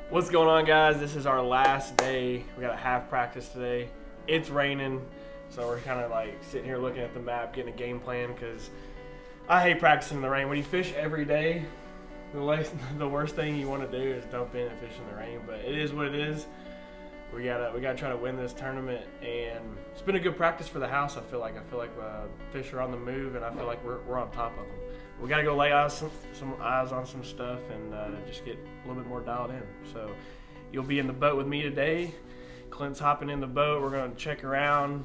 What's going on, guys? This is our last day. We got a half practice today. It's raining, so we're kind of like sitting here looking at the map, getting a game plan, because I hate practicing in the rain. When you fish every day, the worst thing you want to do is dump in and fish in the rain, but it is what it is. We gotta try to win this tournament, and it's been a good practice for the house. I feel like fish are on the move, and I feel like we're on top of them. We gotta go lay some eyes on some stuff and just get a little bit more dialed in. So you'll be in the boat with me today. Clint's hopping in the boat. We're gonna check around.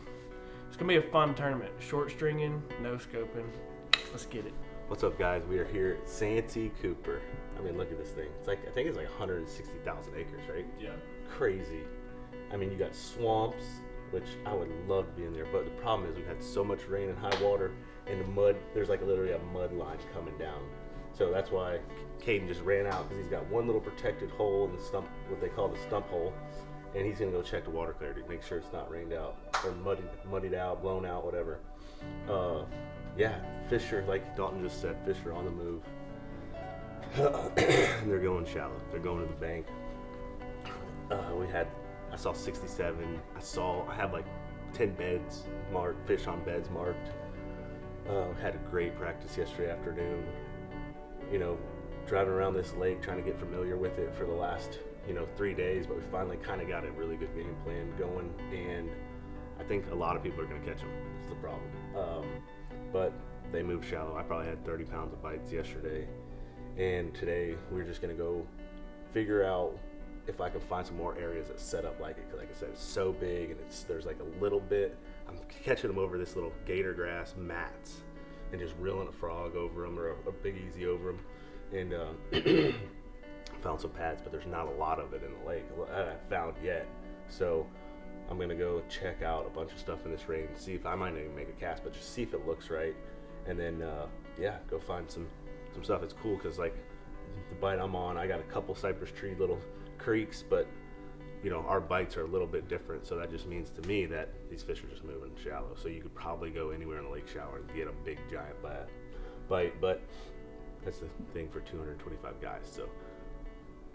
It's gonna be a fun tournament. Short stringing, no scoping. Let's get it. What's up, guys? We are here at Santee Cooper. I mean, look at this thing. I think it's like 160,000 acres, right? Yeah. Crazy. I mean, you got swamps, which I would love to be in there, but the problem is we've had so much rain and high water, and the mud, there's like literally a mud line coming down. So that's why Caden just ran out, because he's got one little protected hole in the stump, what they call the stump hole, and he's gonna go check the water clarity, make sure it's not rained out, or muddied out, blown out, whatever. Yeah, fish are, like Dalton just said, fish are on the move. And they're going shallow, they're going to the bank. I saw 67. I have like 10 beds marked, fish on beds marked. Had a great practice yesterday afternoon. You know, driving around this lake, trying to get familiar with it for the last, 3 days, but we finally kind of got a really good game plan going, and I think a lot of people are going to catch them. That's the problem. But they moved shallow. I probably had 30 pounds of bites yesterday, and today we're just going to go figure out if I can find some more areas that set up like it, because like I said, it's so big, and there's like a little bit. I'm catching them over this little gator grass mats and just reeling a frog over them, or a big easy over them, and found some pads, but there's not a lot of it in the lake that I found yet. So I'm gonna go check out a bunch of stuff in this rain, see if I might even make a cast, but just see if it looks right, and then yeah, go find some stuff. It's cool because like the bite I'm on, I got a couple cypress tree little creeks, but our bites are a little bit different, so that just means to me that these fish are just moving shallow. So you could probably go anywhere in the lake shower and get a big giant bite, but that's the thing for 225 guys. So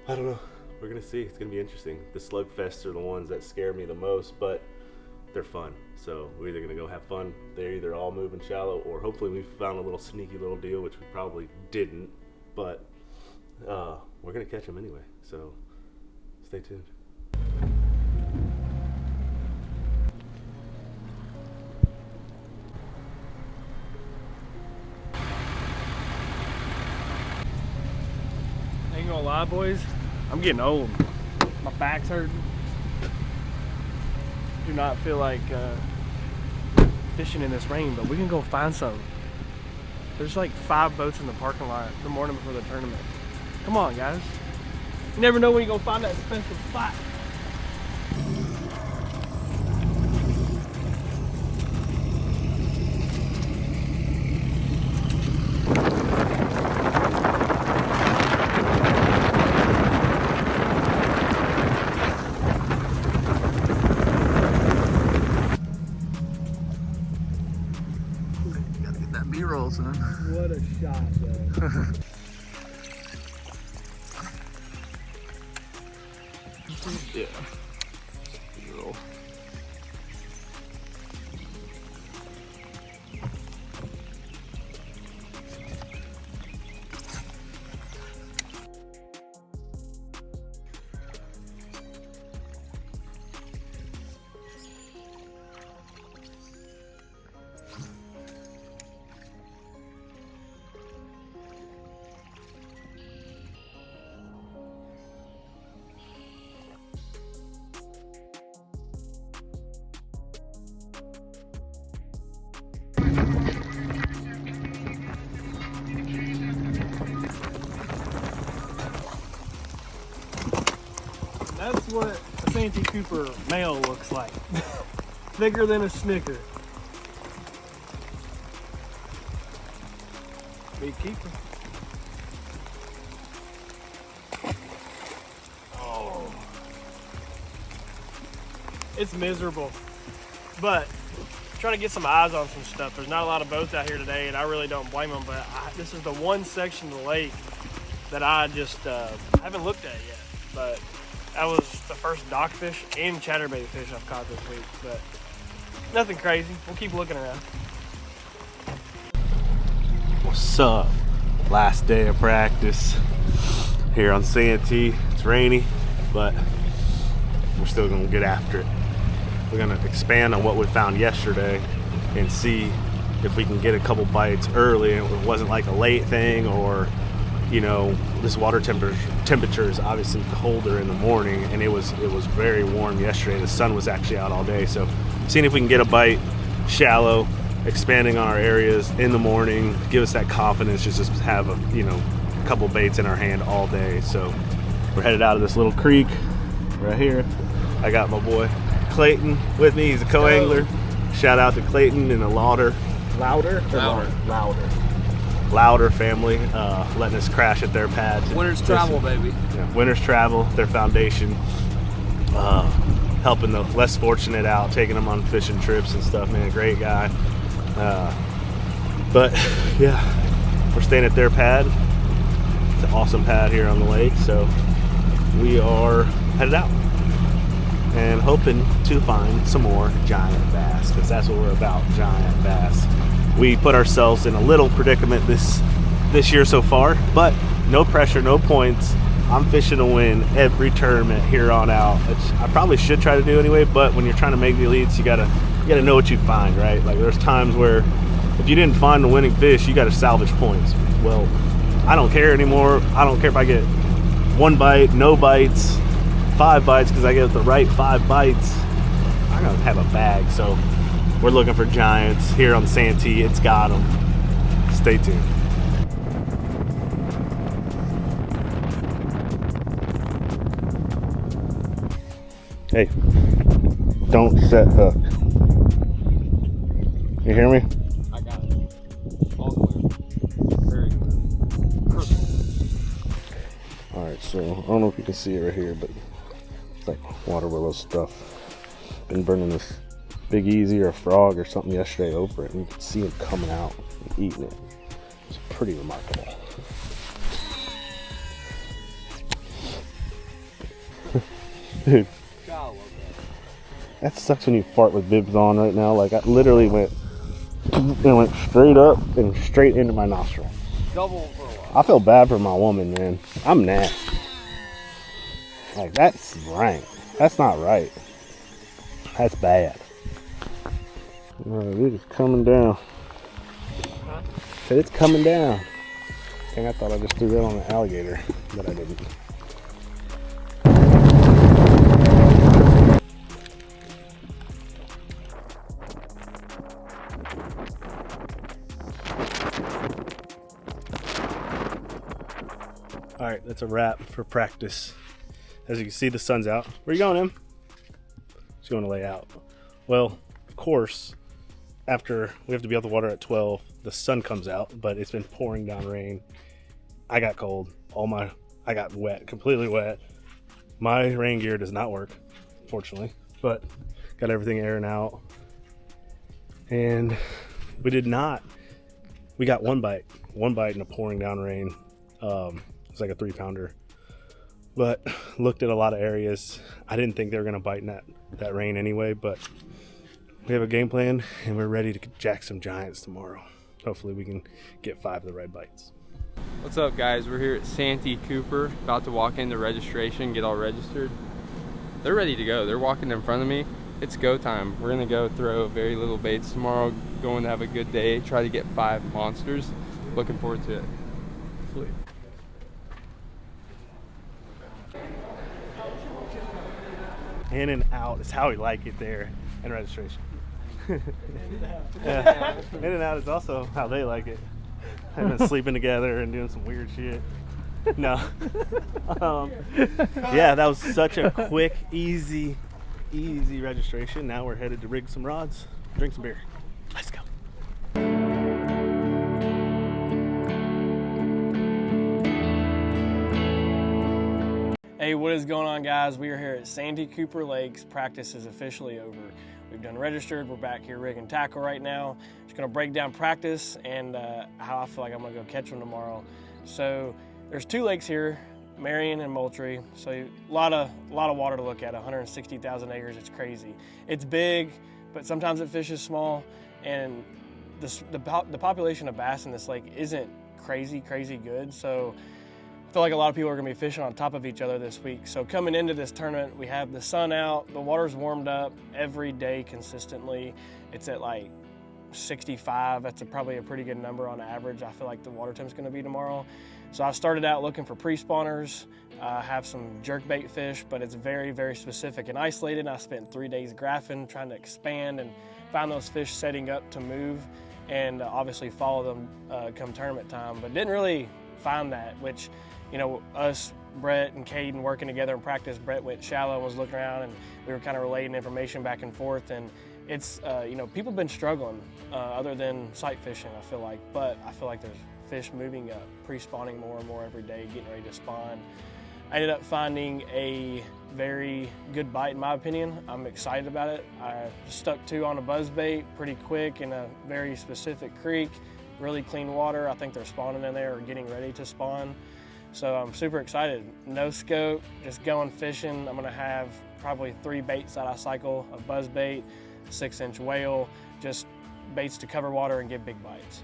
I don't know, we're gonna see. It's gonna be interesting. The slugfests are the ones that scare me the most, but they're fun, so we're either gonna go have fun. They're either all moving shallow, or hopefully we found a little sneaky little deal, which we probably didn't, but we're gonna catch them anyway, so stay tuned. Ain't gonna lie, boys, I'm getting old. My back's hurting. Do not feel like fishing in this rain, but we can go find some. There's like 5 boats in the parking lot the morning before the tournament. Come on, guys. You never know when you're gonna find that special spot. Gotta get that B-roll, son. What a shot, though. Yeah. B-roll. That's what a Santee Cooper male looks like. Bigger than a Snicker. Big keeper. Oh. It's miserable, but trying to get some eyes on some stuff. There's not a lot of boats out here today, and I really don't blame them, but this is the one section of the lake that I just haven't looked at yet. but that was the first dockfish and chatterbait fish I've caught this week, but nothing crazy. We'll keep looking around. What's up? Last day of practice here on Santee. It's rainy, but we're still gonna get after it. We're gonna expand on what we found yesterday and see if we can get a couple bites early and it wasn't like a late thing, or you know, this water temperature is obviously colder in the morning, and it was very warm yesterday. The sun was actually out all day, so seeing if we can get a bite shallow, expanding on our areas in the morning, give us that confidence to just have a couple baits in our hand all day. So we're headed out of this little creek right here. I got my boy Clayton with me. He's a co-angler. Shout out to Clayton and the Lauder family, letting us crash at their pad. Winter's Travel, baby. Yeah, Winter's Travel, their foundation, helping the less fortunate out, taking them on fishing trips and stuff, man. Great guy. But yeah, we're staying at their pad. It's an awesome pad here on the lake, so we are headed out and hoping to find some more giant bass, because that's what we're about, giant bass. We put ourselves in a little predicament this year so far, but no pressure, no points. I'm fishing to win every tournament here on out, which I probably should try to do anyway, but when you're trying to make the elites, you gotta know what you find, right? Like there's times where if you didn't find the winning fish, you gotta salvage points. Well, I don't care anymore. I don't care if I get 1 bite, no bites, 5 bites, because I get the right 5 bites, I'm gonna have a bag. So we're looking for giants here on Santee. It's got them. Stay tuned. Hey, don't set hook. You hear me? I got it. All clear. Very clear. Crystal. Alright, so I don't know if you can see it right here, but it's like water willow stuff. Been burning this Big Easy or a frog or something yesterday over it, and you can see it coming out and eating it. It's pretty remarkable. Dude, that sucks when you fart with bibs on right now. Like I literally went straight up and straight into my nostril. Double for a while. I feel bad for my woman, man. I'm nasty. Like that's rank. That's not right. That's bad. Alright, it's coming down. Said it's coming down. Dang, I thought I just threw that on an alligator, but I didn't. Alright, that's a wrap for practice. As you can see, the sun's out. Where you going, Em? She's going to lay out. Well, of course, after we have to be out the water at 12, the sun comes out, but it's been pouring down rain. I got cold. I got wet, completely wet. My rain gear does not work, fortunately, but got everything airing out. And we got 1 bite in a pouring down rain. It's like a 3-pounder, but looked at a lot of areas. I didn't think they were gonna bite in that rain anyway, but we have a game plan and we're ready to jack some giants tomorrow. Hopefully we can get 5 of the right bites. What's up, guys? We're here at Santee Cooper, about to walk into registration, get all registered. They're ready to go. They're walking in front of me. It's go time. We're gonna go throw very little baits tomorrow, going to have a good day, try to get 5 monsters. Looking forward to it. Sweet. In and out is how we like it there in registration. Yeah. In and out is also how they like it. They've been sleeping together and doing some weird shit. No. Yeah, that was such a quick, easy registration. Now we're headed to rig some rods, drink some beer. Let's go. Hey, what is going on, guys? We are here at Santee Cooper Lakes. Practice is officially over. We've done registered. We're back here rigging tackle right now. Just gonna break down practice and how I feel like I'm gonna go catch them tomorrow. So there's 2 lakes here. Marion and Moultrie. So a lot of water to look at. 160,000 acres. It's crazy. It's big, but sometimes it fishes small, and the population of bass in this lake isn't crazy good. So I feel like a lot of people are going to be fishing on top of each other this week. So coming into this tournament, we have the sun out, the water's warmed up every day consistently. It's at like 65. That's probably a pretty good number on average. I feel like the water temp's going to be tomorrow. So I started out looking for pre-spawners. I have some jerkbait fish, but it's very specific and isolated. I spent 3 days graphing, trying to expand and find those fish setting up to move, and obviously follow them come tournament time, but didn't really find that, which, you know, us, Brett and Caden working together in practice, Brett went shallow and was looking around, and we were kind of relaying information back and forth, and it's, you know, people have been struggling other than sight fishing, I feel like, but I feel like there's fish moving up, pre-spawning more and more every day, getting ready to spawn. I ended up finding a very good bite in my opinion. I'm excited about it. I stuck 2 on a buzzbait pretty quick in a very specific creek, really clean water. I think they're spawning in there or getting ready to spawn. So I'm super excited. No scope, just going fishing. I'm gonna have probably 3 baits that I cycle: a buzzbait, 6-inch whale, just baits to cover water and get big bites.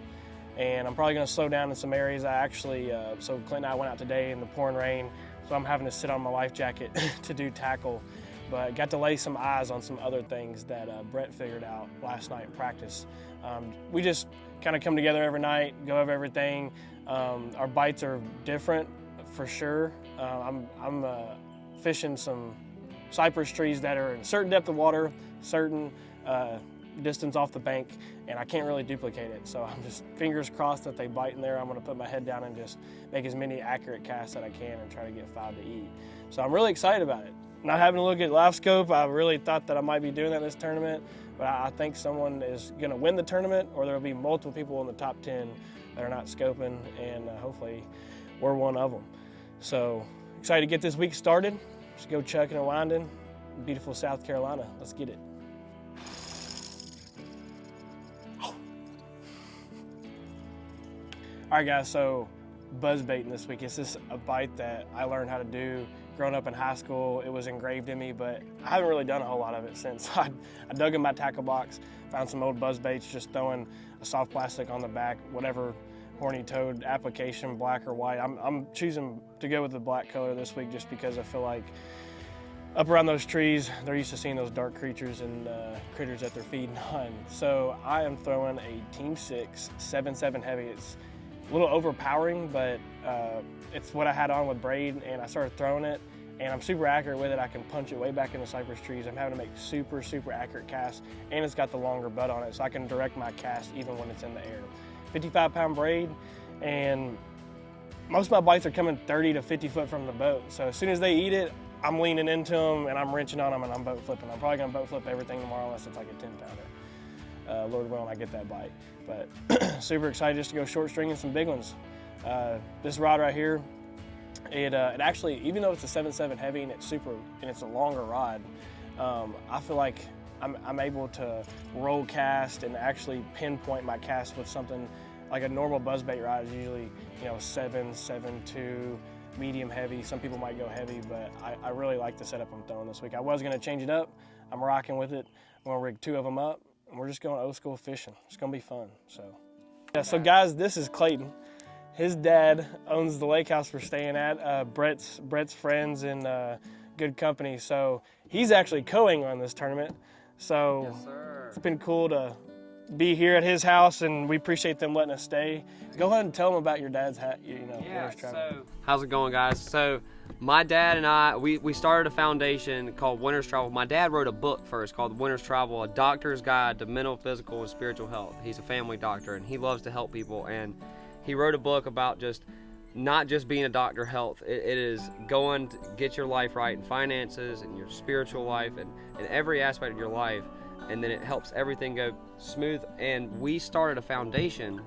And I'm probably gonna slow down in some areas. I actually, so Clint and I went out today in the pouring rain, so I'm having to sit on my life jacket to do tackle, but got to lay some eyes on some other things that Brett figured out last night in practice. We just kind of come together every night, go over everything. Our bites are different for sure. I'm fishing some cypress trees that are in a certain depth of water, certain distance off the bank, and I can't really duplicate it. So I'm just fingers crossed that they bite in there. I'm gonna put my head down and just make as many accurate casts that I can and try to get 5 to eat. So I'm really excited about it. Not having to look at live scope, I really thought that I might be doing that this tournament, but I think someone is gonna win the tournament, or there'll be multiple people in the top 10 that are not scoping, and hopefully we're one of them. So excited to get this week started. Just go chucking and winding. Beautiful South Carolina, let's get it. All right guys, so buzzbaiting this week. It's just a bite that I learned how to do growing up in high school. It was engraved in me, but I haven't really done a whole lot of it since. I dug in my tackle box, found some old buzzbaits, just throwing a soft plastic on the back, whatever horny toad application, black or white. I'm choosing to go with the black color this week just because I feel like up around those trees, they're used to seeing those dark creatures and critters that they're feeding on. So I am throwing a Team 6 7.7 heavy. It's a little overpowering, but it's what I had on with braid, and I started throwing it, and I'm super accurate with it. I can punch it way back in the cypress trees. I'm having to make super accurate casts, and it's got the longer butt on it, so I can direct my cast even when it's in the air. 55-pound braid, and most of my bites are coming 30 to 50 foot from the boat. So as soon as they eat it, I'm leaning into them and I'm wrenching on them and I'm boat flipping. I'm probably gonna boat flip everything tomorrow unless it's like a 10-pounder. Lord willing, I get that bite. But super excited just to go short stringing some big ones. This rod right here, it actually, even though it's a 7.7 heavy and it's a longer rod, I feel like I'm able to roll cast and actually pinpoint my cast with something like a normal buzzbait rod is usually, 7.2, medium heavy. Some people might go heavy, but I really like the setup I'm throwing this week. I was gonna change it up. I'm rocking with it. I'm gonna rig 2 of them up, and we're just going old school fishing. It's gonna be fun. So, yeah. So guys, this is Clayton. His dad owns the lake house we're staying at. Brett's friends and good company. So he's actually co-ing on this tournament. So yes, sir. It's been cool to be here at his house, and we appreciate them letting us stay. Go ahead and tell them about your dad's Winners Travel. So how's it going, guys? So my dad and I, we started a foundation called Winners Travel. My dad wrote a book first called Winners Travel, A Doctor's Guide to Mental, Physical, and Spiritual Health. He's a family doctor, and he loves to help people, and he wrote a book about not just being a doctor health. It is going to get your life right in finances and your spiritual life and every aspect of your life, and then it helps everything go smooth. And we started a foundation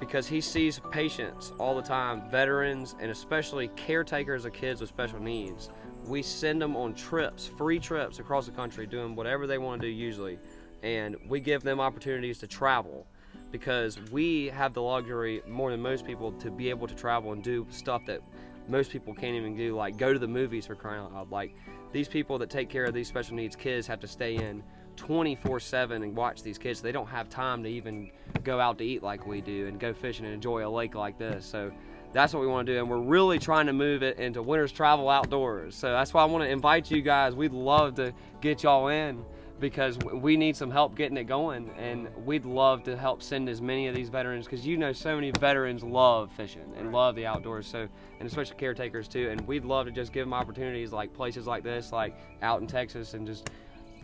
because he sees patients all the time, veterans, and especially caretakers of kids with special needs. We send them on trips, free trips across the country, doing whatever they want to do usually, and we give them opportunities to travel, because we have the luxury more than most people to be able to travel and do stuff that most people can't even do, like go to the movies for crying out loud. Like these people that take care of these special needs kids have to stay in 24/7 and watch these kids. They don't have time to even go out to eat like we do and go fishing and enjoy a lake like this. So that's what we want to do, and we're really trying to move it into winter's travel outdoors. So that's why I want to invite you guys. We'd love to get y'all in because we need some help getting it going, and we'd love to help send as many of these veterans, because you know so many veterans love fishing and love the outdoors, so, and especially caretakers too, and we'd love to just give them opportunities like places like this, like out in Texas, and just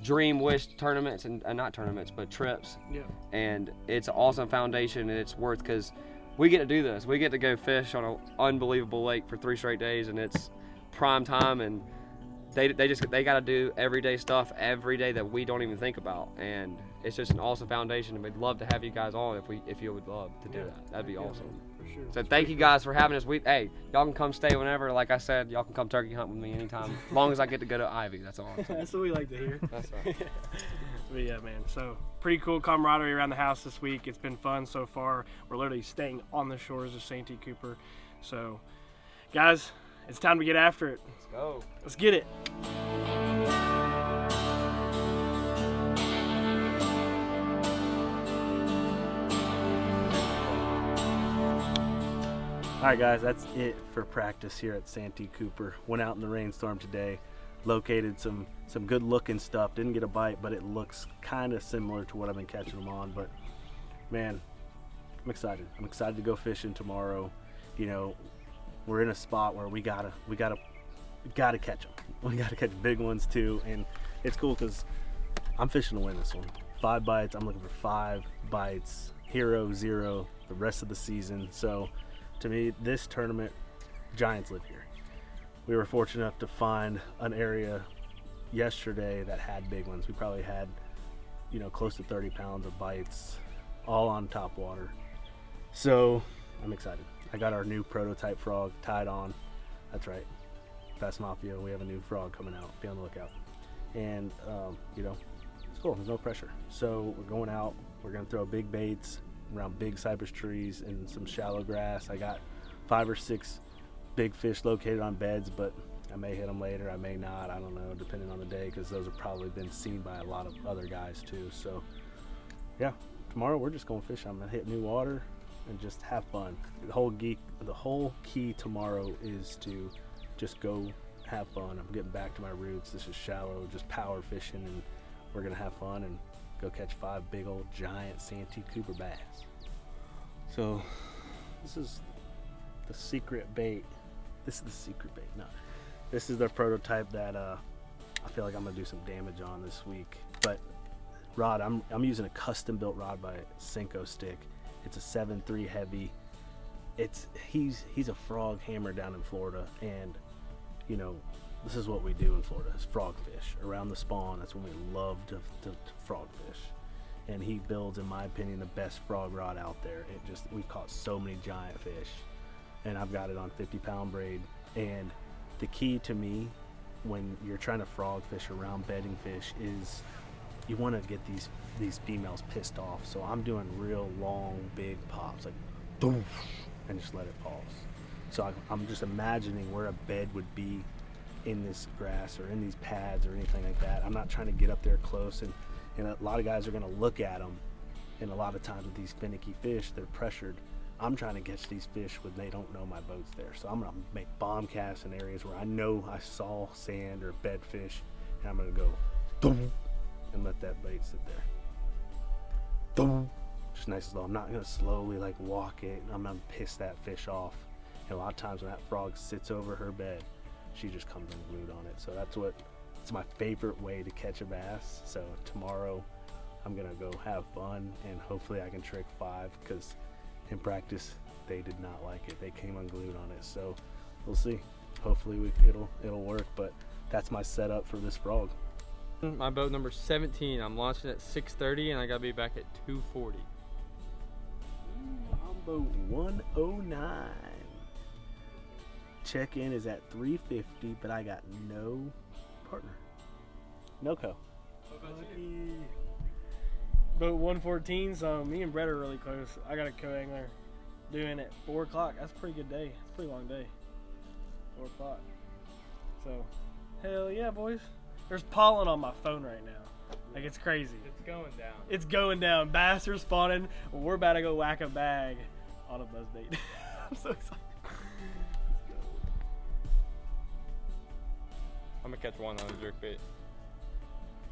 dream wish tournaments, and not tournaments but trips. Yeah. And it's an awesome foundation, and it's worth, because we get to do this. We get to go fish on an unbelievable lake for 3 straight days, and it's prime time, and they got to do everyday stuff every day that we don't even think about, and it's just an awesome foundation, and we'd love to have you guys on if you would love to do that. That'd be awesome. For sure. So thank you guys for having us. Hey, y'all can come stay whenever. Like I said, y'all can come turkey hunt with me anytime, as long as I get to go to Ivy. That's all. That's what we like to hear. That's right. But yeah, man, so pretty cool camaraderie around the house this week. It's been fun so far. We're literally staying on the shores of Santee Cooper. So guys, it's time to get after it. Let's go. Let's get it. All right, guys, that's it for practice here at Santee Cooper. Went out in the rainstorm today, located some good looking stuff. Didn't get a bite, but it looks kind of similar to what I've been catching them on. But man, I'm excited. I'm excited to go fishing tomorrow. You know, we're in a spot where we gotta catch them. We gotta catch big ones too, and it's cool because I'm fishing to win this one. 5 bites. I'm looking for 5 bites. Hero 0 the rest of the season. So to me, this tournament, giants live here. We were fortunate enough to find an area yesterday that had big ones. We probably had, close to 30 pounds of bites, all on top water. So I'm excited. I got our new prototype frog tied on. That's right, Bass Mafia. We have a new frog coming out. Be on the lookout. And it's cool. There's no pressure. So we're going out. We're gonna throw big baits around big cypress trees and some shallow grass. I got 5 or 6 big fish located on beds, but I may hit them later. I may not. I don't know, depending on the day, because those have probably been seen by a lot of other guys too. So yeah, tomorrow we're just going fishing. I'm gonna hit new water and just have fun. The whole key tomorrow is to just go have fun. I'm getting back to my roots. This is shallow, just power fishing, and we're gonna have fun and go catch 5 big old giant Santee Cooper bass. So this is the secret bait. This is the secret bait. No, this is the prototype that I feel like I'm gonna do some damage on this week. But rod, I'm using a custom built rod by Senko Stick. It's a 7.3 heavy. He's a frog hammer down in Florida, and this is what we do in Florida, is frog fish. Around the spawn, that's when we love to frog fish. And he builds, in my opinion, the best frog rod out there. We've caught so many giant fish, and I've got it on 50-pound braid. And the key to me when you're trying to frog fish around bedding fish is you want to get these females pissed off. So I'm doing real long, big pops, like boom, and just let it pause. So I'm just imagining where a bed would be in this grass or in these pads or anything like that. I'm not trying to get up there close, and a lot of guys are going to look at them, and a lot of times with these finicky fish, they're pressured. I'm trying to catch these fish when they don't know my boat's there. So I'm going to make bomb casts in areas where I know I saw sand or bed fish, and I'm going to go boom, and let that bait sit there. Boom. Just nice and slow. I'm not going to slowly walk it. I'm going to piss that fish off. And a lot of times when that frog sits over her bed, she just comes unglued on it. So it's my favorite way to catch a bass. So tomorrow I'm gonna go have fun, and hopefully I can trick 5, because in practice they did not like it. They came unglued on it. So we'll see. Hopefully it'll work. But that's my setup for this frog. My boat number 17. I'm launching at 6:30, and I gotta be back at 2:40. I'm boat 109. Check-in is at 3:50, but I got no partner. No co. Boat 114, so me and Brett are really close. I got a co-angler doing at 4 o'clock. That's a pretty good day. It's a pretty long day. 4 o'clock. So, hell yeah, boys. There's pollen on my phone right now. Like, it's crazy. It's going down. It's going down. Bass are spawning. We're about to go whack a bag on a buzz bait. I'm so excited. Let's go. I'm gonna catch one on a jerk bait.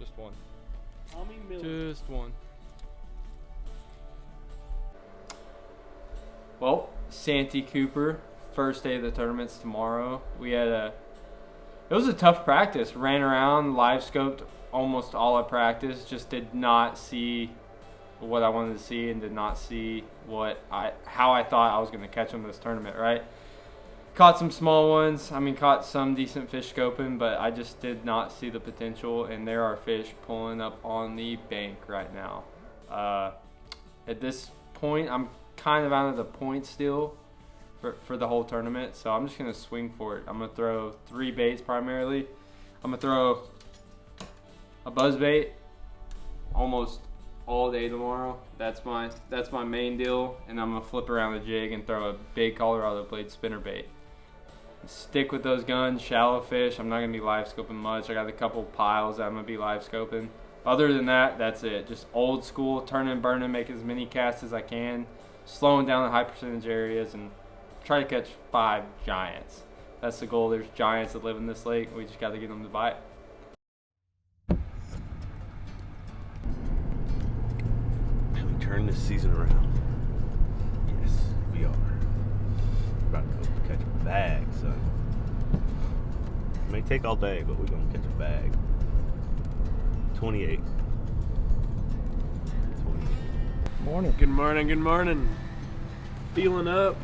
Just one. Tommy Miller. Just one. Well, Santee Cooper, first day of the tournament's tomorrow. It was a tough practice. Ran around, live scoped almost all at practice. Just did not see what I wanted to see and did not see how I thought I was going to catch them this tournament, right? Caught some small ones. I mean, caught some decent fish scoping, but I just did not see the potential, and there are fish pulling up on the bank right now. At this point, I'm kind of out of the point still for the whole tournament, so I'm just going to swing for it. I'm going to throw 3 baits primarily. I'm going to throw a buzz bait almost all day tomorrow. That's my main deal, and I'm going to flip around the jig and throw a big Colorado blade spinner bait. Stick with those guns, shallow fish. I'm not going to be live scoping much. I got a couple piles that I'm going to be live scoping. Other than that, that's it. Just old school, turning, burning, make as many casts as I can, slowing down the high percentage areas, and try to catch 5 giants. That's the goal. There's giants that live in this lake. We just got to get them to bite. Can we turn this season around? Yes, we are. We're about to go catch a bag, son. It may take all day, but we're going to catch a bag. 28. Morning. Good morning, good morning. Feeling up,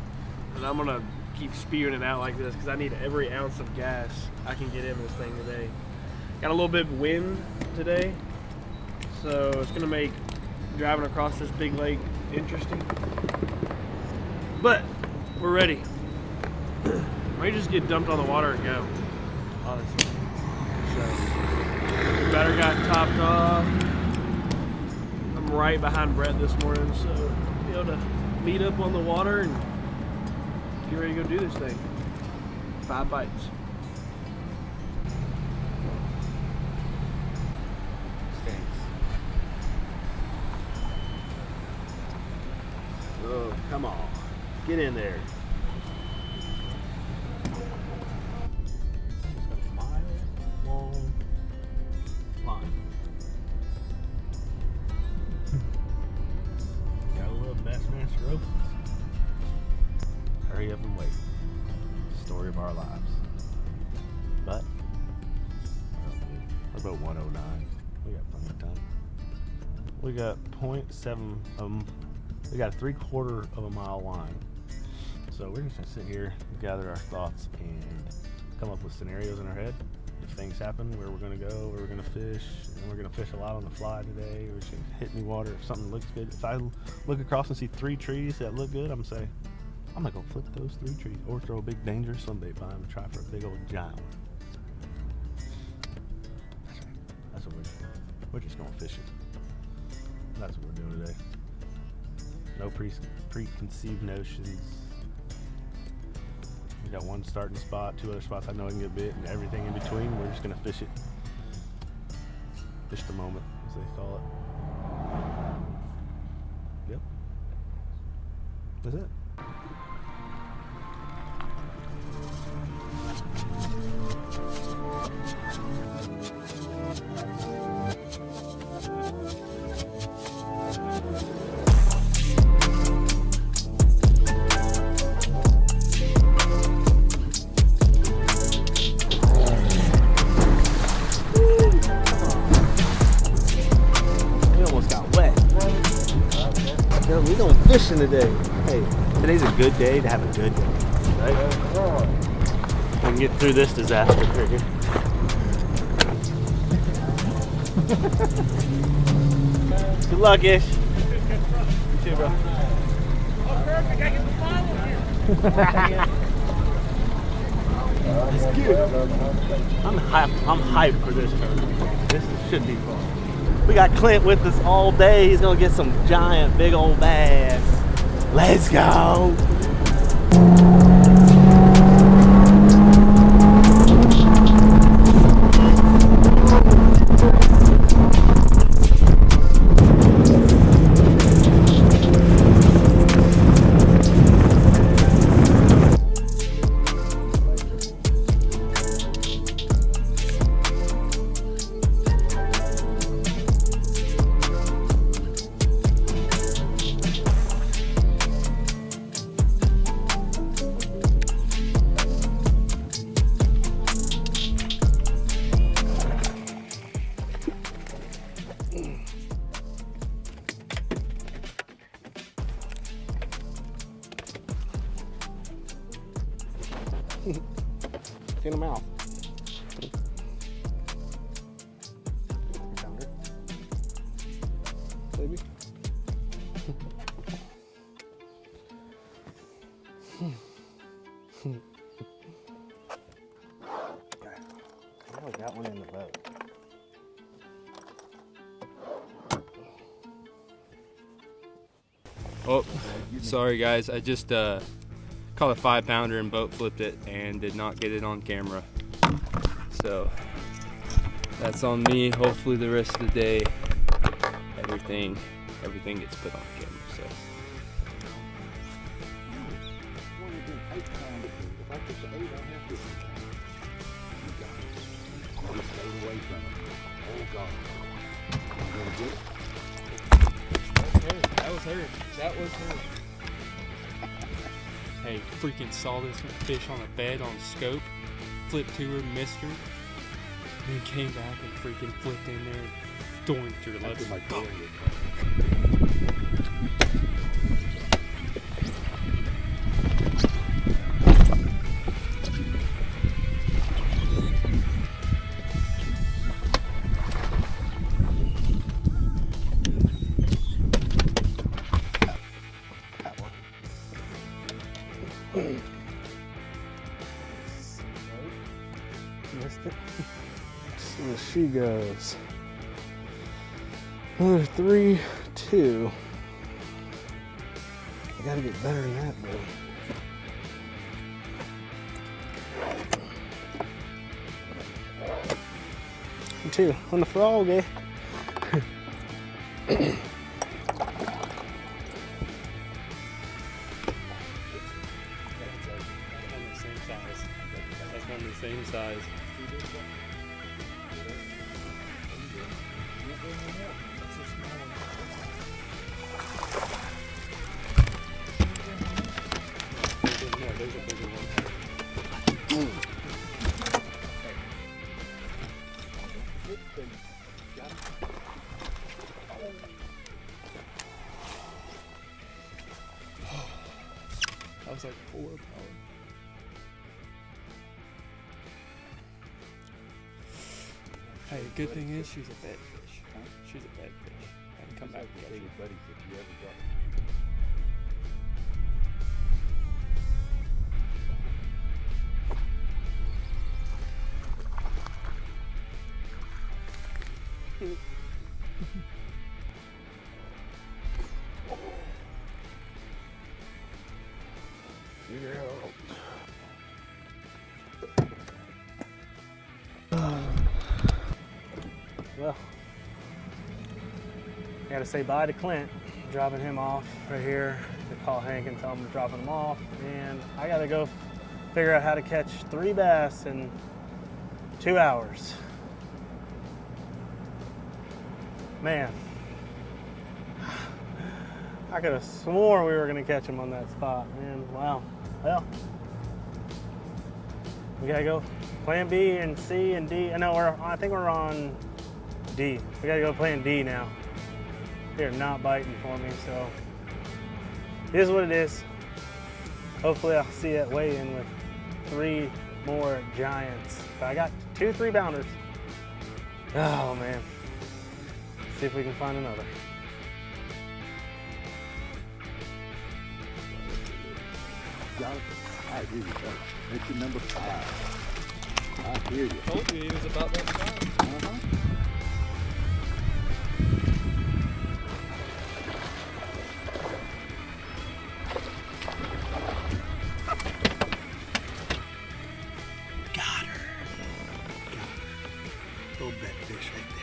and I'm gonna keep spewing it out like this because I need every ounce of gas I can get in this thing today. Got a little bit of wind today, so it's gonna make driving across this big lake interesting. But we're ready. Might just get dumped on the water and go, honestly. So, batter got topped off. I'm right behind Brett this morning, so be able to meet up on the water and get ready to go do this thing. 5 bites. Thanks. Oh, come on. Get in there. Just a mile-long line. Gotta love Bassmaster opens. Hurry up and wait. Story of our lives. But what about 109? We got plenty of time. We got 0.7 we got a 3/4 of a mile line. So we're just gonna sit here, gather our thoughts, and come up with scenarios in our head. If things happen, where we're gonna go, where we're gonna fish, and we're gonna fish a lot on the fly today. We're just gonna hit new water if something looks good. If I look across and see 3 trees that look good, I'm gonna say, I'm gonna go flip those 3 trees, or throw a big dangerous sunbait by them and try for a big old giant one. That's what we're just going fishing. That's what we're doing today. No preconceived notions. We got 1 starting spot, 2 other spots I know I can get bit, and everything in between, we're just gonna fish it. Fish the moment, as they call it. Yep. That's it. We going fishing today. Hey, today's a good day to have a good day, right? We can get through this disaster right here. Good luck, Ish. You too, bro. Oh, perfect. I get the follow here. It's good. I'm hyped for this tournament. This should be fun. We got Clint with us all day. He's gonna get some giant, big old bass. Let's go. It's in the mouth. Found her. Baby. I got one in the boat. Oh, sorry guys, I just caught a 5-pounder and boat flipped it and did not get it on camera. So that's on me. Hopefully the rest of the day, everything gets put on camera. So. That was her. Hey, freaking saw this fish on a bed on scope, flipped to her, missed her, then came back and freaking flipped in there, doinked her. Let's go. Missed it. See where she goes. Another 3-2. I gotta get better than that, bro. Two on the frog, eh? Same size. There's a bigger one. That was like 4 pounds. Hey, good thing is she's a bed fish. Huh? She's a bed fish. I can come back and get her. Buddies if you ever got. Figure out. Well, I gotta say bye to Clint. I'm dropping him off right here. I call Hank and tell him I'm dropping him off, and I gotta go figure out how to catch 3 bass in 2 hours. Man, I could have swore we were gonna catch him on that spot, man. Wow. Well, we gotta go plan B and C and D. I know I think we're on D. We gotta go plan D now. They're not biting for me, so it is what it is. Hopefully I'll see that weigh-in with 3 more giants. But I got 2 3-pounders. Oh man. See if we can find another. Got it. I hear you, brother. That's your number 5. I hear you. Told you he was about that size. Got her. Little bed fish right there.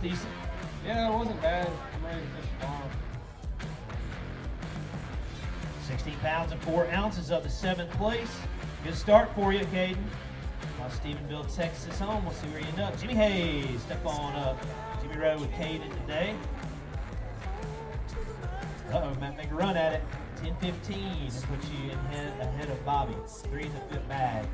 decent. Yeah, it wasn't bad. I'm ready to fish tomorrow. 16 pounds and 4 ounces up to 7th place. Good start for you, Caden. While Stephenville, Texas home. We'll see where you end up. Jimmy Hayes, step on up. Jimmy Rowe with Caden today. Uh-oh, might make a run at it. 10-15 to put you ahead of Bobby. 3 in the 5th bag.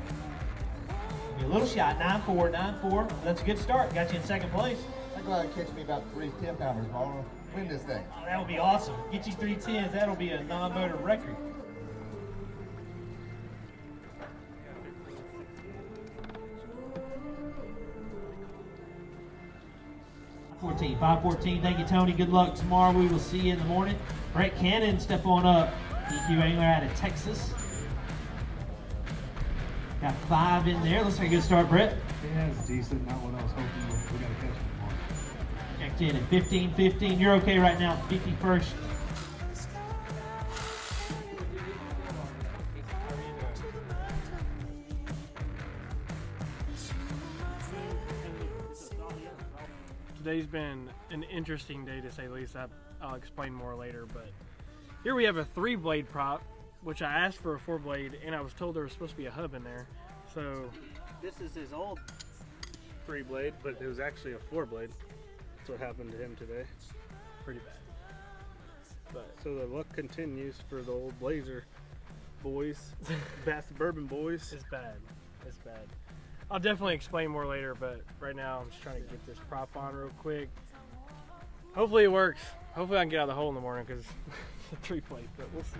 Be a little shot. 9-4, 9-4. That's a good start. Got you in 2nd place. I'm glad it catch me about 3 10-pounders, but I want to win this thing. Oh, that would be awesome. Get you 3 10s. That'll be a non-motor record. 5-14. Thank you, Tony. Good luck tomorrow. We will see you in the morning. Brett Cannon, step on up. DQ angler out of Texas. Got 5 in there. Looks like a good start, Brett. Yeah, it's decent. Not what I was hoping. We got to catch it tomorrow. Checked in at 15-15. You're okay right now. 51st. Today's been an interesting day, to say the least. I'll explain more later, but here we have a 3-blade prop, which I asked for a 4-blade, and I was told there was supposed to be a hub in there. So This is his old 3-blade, but it was actually a 4-blade. That's what happened to him today. pretty bad. But So the luck continues for the old Blazer boys, Bourbon boys. it's bad. It's bad. I'll definitely explain more later, but right now I'm just trying to get this prop on real quick. Hopefully it works. Hopefully I can get out of the hole in the morning, because it's a 3-plate, but we'll see.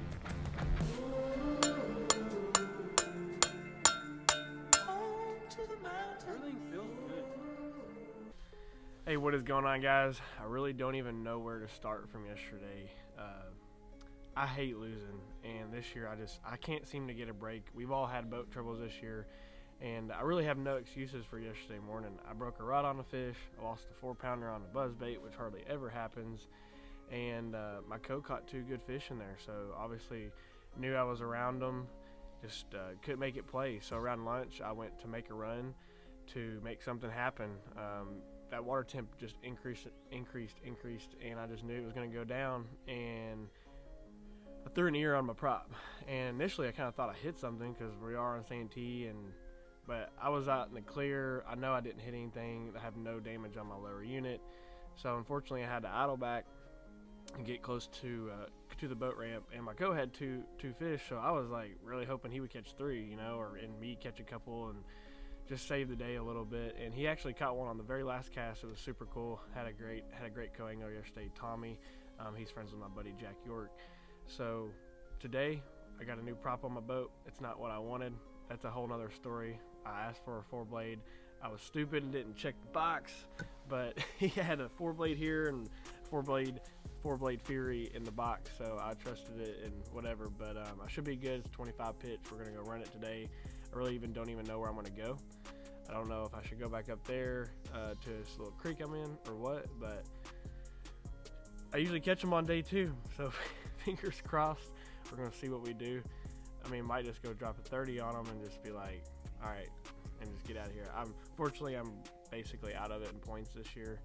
Everything feels good. Hey, what is going on, guys? I really don't even know where to start from yesterday. I hate losing, and this year I can't seem to get a break. We've all had boat troubles this year, and I really have no excuses for yesterday morning. I broke a rod on a fish. I lost a 4-pounder on a buzzbait, which hardly ever happens, and my co caught 2 good fish in there. So obviously knew I was around them, just couldn't make it play. So around lunch I went to make a run to make something happen. That water temp just increased, and I just knew it was going to go down, and I threw an ear on my prop. And initially I kind of thought I hit something, because we are on Santee, but I was out in the clear. I know I didn't hit anything. I have no damage on my lower unit, so unfortunately I had to idle back and get close to the boat ramp, and my co had two fish, so I was like really hoping he would catch 3, and me catch a couple and just save the day a little bit. And he actually caught one on the very last cast. It was super cool. Had a great co-angler yesterday, Tommy. He's friends with my buddy Jack York. So today I got a new prop on my boat. It's not what I wanted. That's a whole nother story. I asked for a 4-blade. I was stupid and didn't check the box, but he had a 4-blade here and 4-blade Fury in the box, so I trusted it and whatever. But I should be good. It's 25 pitch. We're gonna go run it today. I really don't even know where I'm gonna go. I don't know if I should go back up there to this little creek I'm in or what, but I usually catch them on day 2, so fingers crossed. We're gonna see what we do. I mean, might just go drop a 30 on them and just be like, all right, and just get out of here. Fortunately, I'm basically out of it in points this year.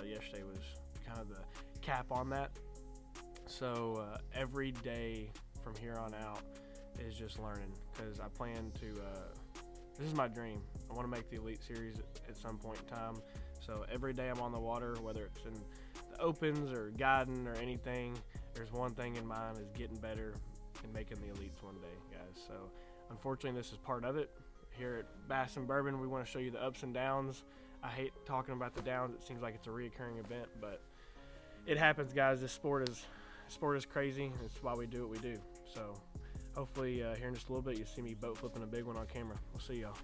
Yesterday was kind of the cap on that. So every day from here on out is just learning, because I plan to, this is my dream. I want to make the Elite Series at some point in time. So every day I'm on the water, whether it's in the opens or guiding or anything, there's one thing in mind, is getting better and making the Elites one day, guys. So unfortunately this is part of it. Here at Bass and Bourbon, we want to show you the ups and downs. I hate talking about the downs. It seems like it's a reoccurring event, but it happens, guys. This sport is crazy. It's why we do what we do. So hopefully here in just a little bit you see me boat flipping a big one on camera. We'll see y'all.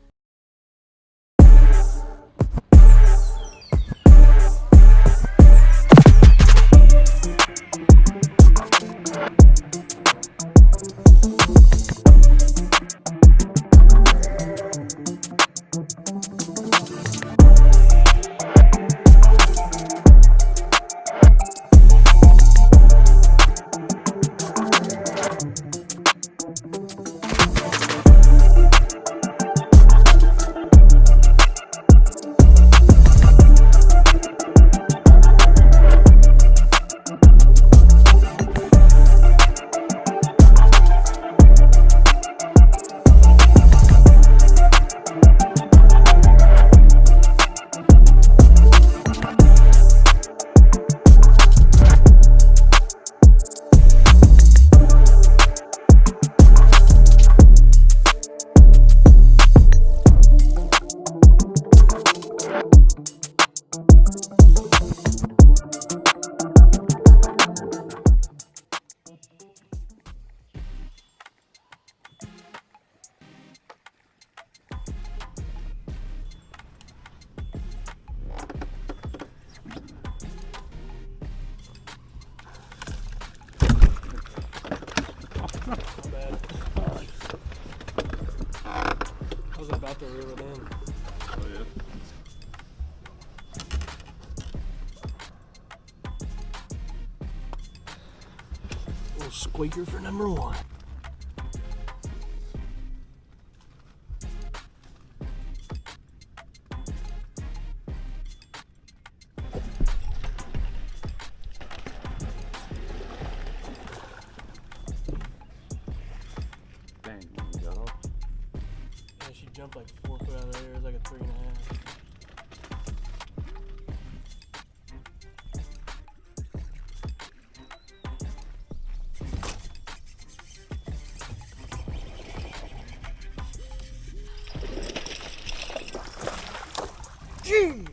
little squeaker for number 1. Dang, you got off. Yeah, she jumped like 4 foot out of there. It was like a 3.5. Jeez!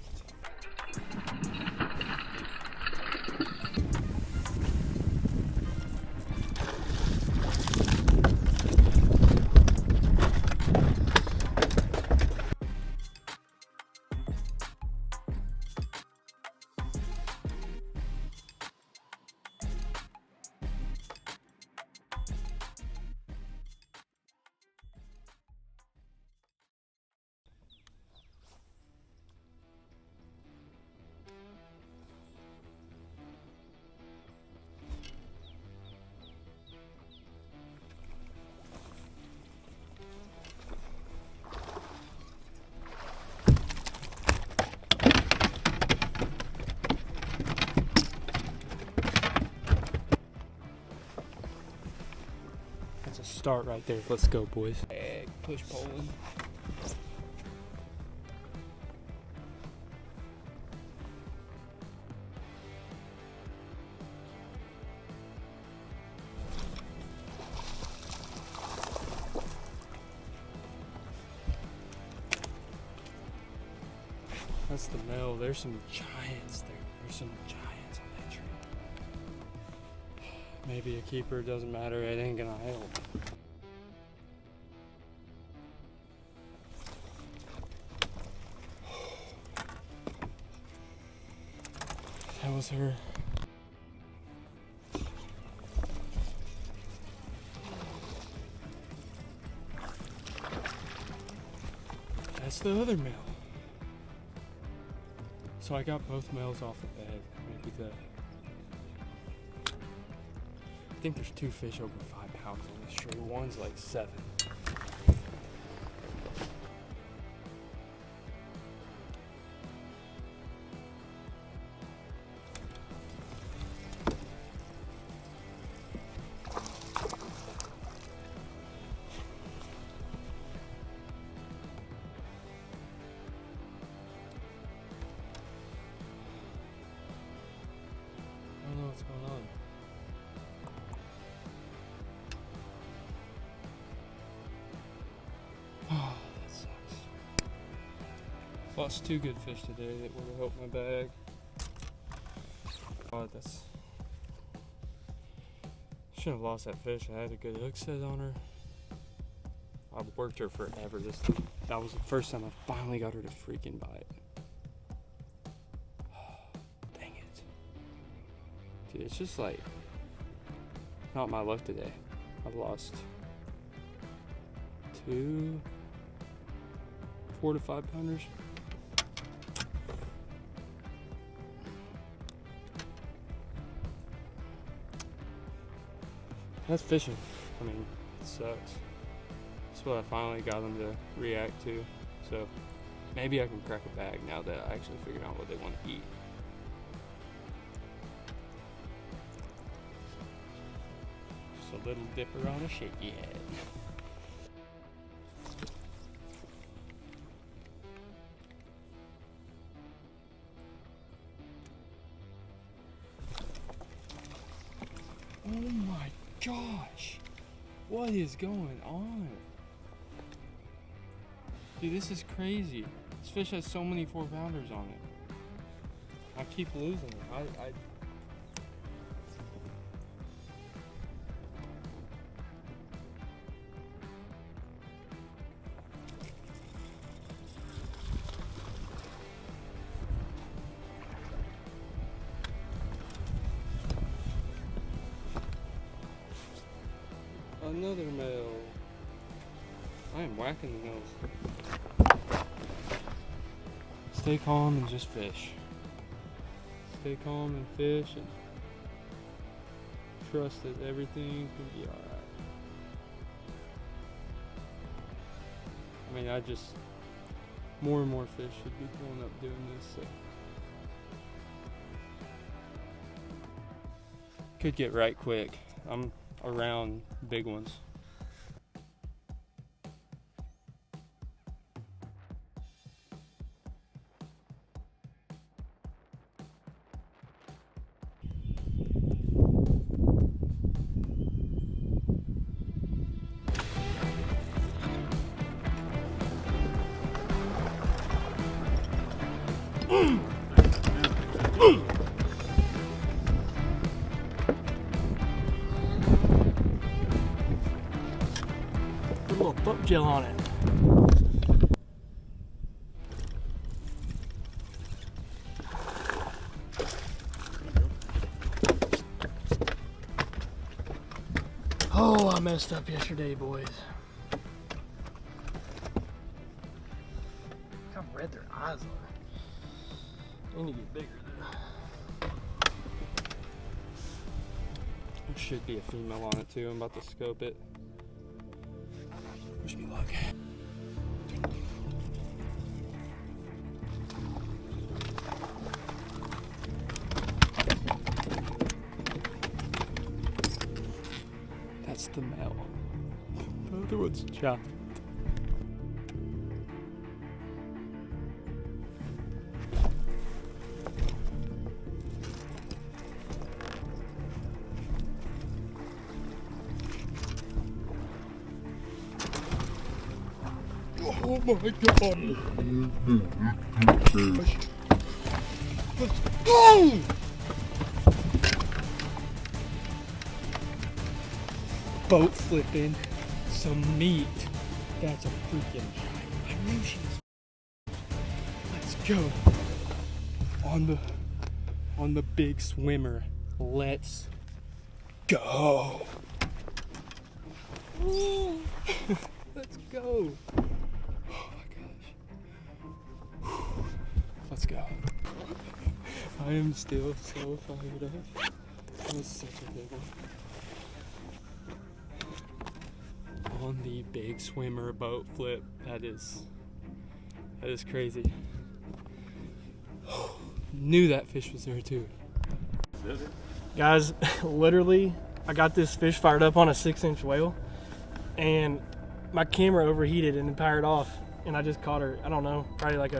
Start right there. Let's go, boys. Push pulling. That's the male. There's some giants there. There's some giants on that tree. Maybe a keeper, doesn't matter. It ain't gonna help. That was her. That's the other male. So I got both males off the bed. Maybe I think there's 2 fish over 5 pounds on this tree. One's like 7. I don't know what's going on. Oh, that sucks. Lost 2 good fish today that would have helped my bag. Oh, that's... Shouldn't have lost that fish. I had a good hook set on her. I worked her forever this time. That was the first time I finally got her to freaking bite. Dang it. Dude, it's just like not my luck today. I've lost 2 4 to 5 pounders. That's fishing. I mean, it sucks. That's what I finally got them to react to. So maybe I can crack a bag now that I actually figured out what they want to eat. Just a little dipper on a shaky head. Oh my gosh, what is going on? Dude, this is crazy. This fish has so many 4-pounders on it. I keep losing it. Another male. I am whacking the males. Stay calm and just fish. Stay calm and fish and trust that everything can be alright. I mean, more and more fish should be pulling up doing this, so. Could get right quick. I'm around big ones. Put a little foot gel on it. Oh, I messed up yesterday, boys. Look how red their eyes are. They need to get bigger, though. There should be a female on it too. I'm about to scope it. Wish me luck. That's the male. The other one's a child. Oh my god! Let's go! Boat flipping, some meat. That's a freaking giant. I knew she was. Let's go. On the big swimmer. Let's go. Let's go. Oh my gosh. Let's go. I am still so fired up. That was such a big one. On the big swimmer boat flip. That is crazy. Knew that fish was there too. Guys, literally, I got this fish fired up on a 6-inch whale, and my camera overheated and it fired off, and I just caught her, I don't know, probably like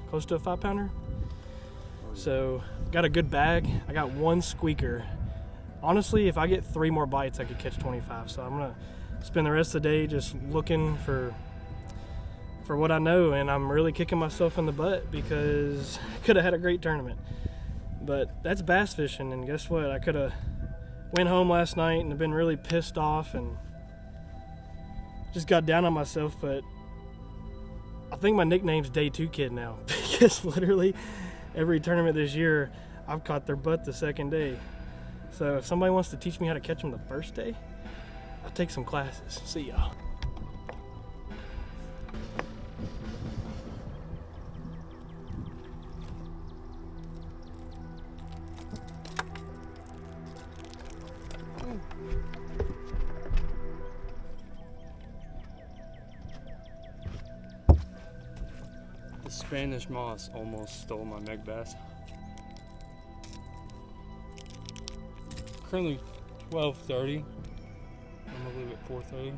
close to a 5-pounder. So, got a good bag. I got one squeaker. Honestly, if I get 3 more bites, I could catch 25. So I'm gonna spend the rest of the day just looking for what I know, and I'm really kicking myself in the butt because I could have had a great tournament. But that's bass fishing, and guess what? I could have went home last night and have been really pissed off and just got down on myself, but I think my nickname's Day 2 Kid now because literally every tournament this year I've caught their butt the second day. So if somebody wants to teach me how to catch them the first day, I'll take some classes. See y'all. The Spanish moss almost stole my meg bass. Currently 12:30. I'm gonna leave at 4:30.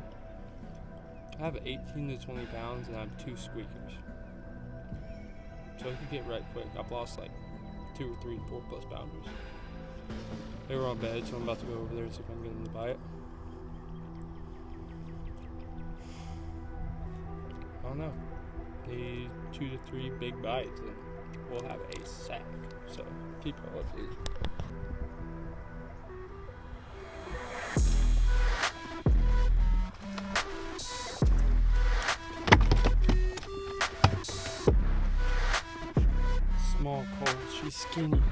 I have 18 to 20 pounds and I have 2 squeakers. So I could get right quick. I've lost like 2 or 3, 4 plus pounders. They were on bed, so I'm about to go over there to see if I can get them to bite. I don't know. Need 2 to 3 big bites and we'll have a sack. So keep it all updated. Small cold, she's skinny.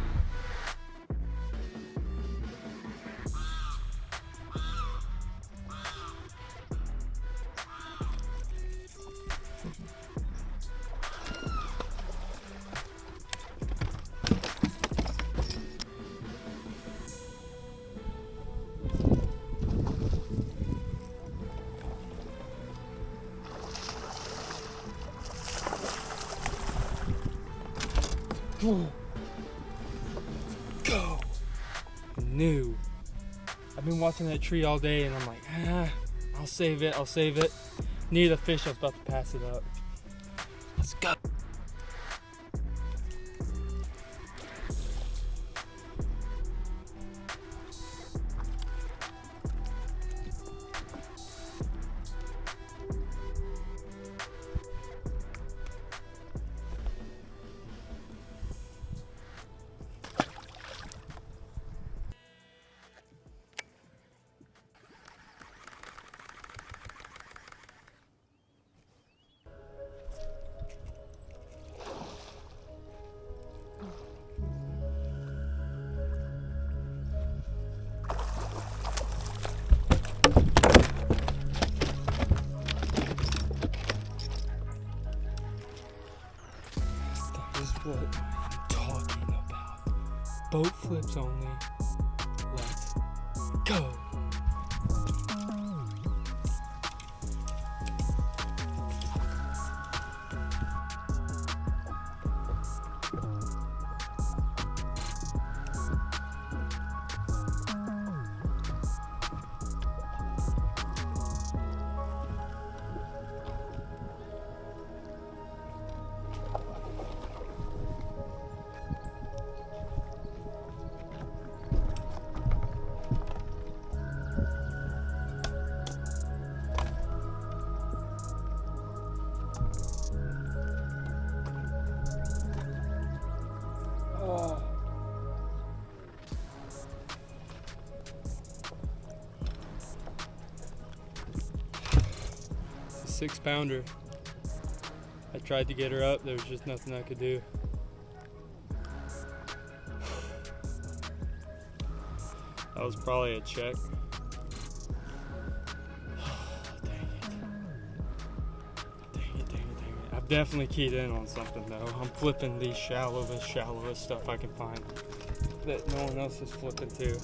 Go. No. I've been watching that tree all day and I'm like, I'll save it, I'll save it. Near the fish, I was about to pass it up. Let's go. What I'm talking about. Boat flips only. Let's go. A 6-pounder. I tried to get her up, there was just nothing I could do. That was probably a check. Dang it. I've definitely keyed in on something though. I'm flipping the shallowest stuff I can find that no one else is flipping too.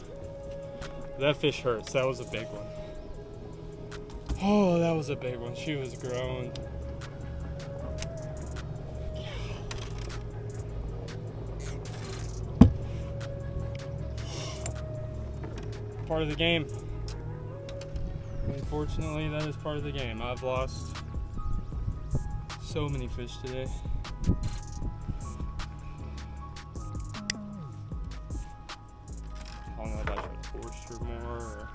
That fish hurts, that was a big one. Oh, that was a big one. She was growing. Part of the game. Unfortunately, that is part of the game. I've lost so many fish today. I don't know if I should have forced her more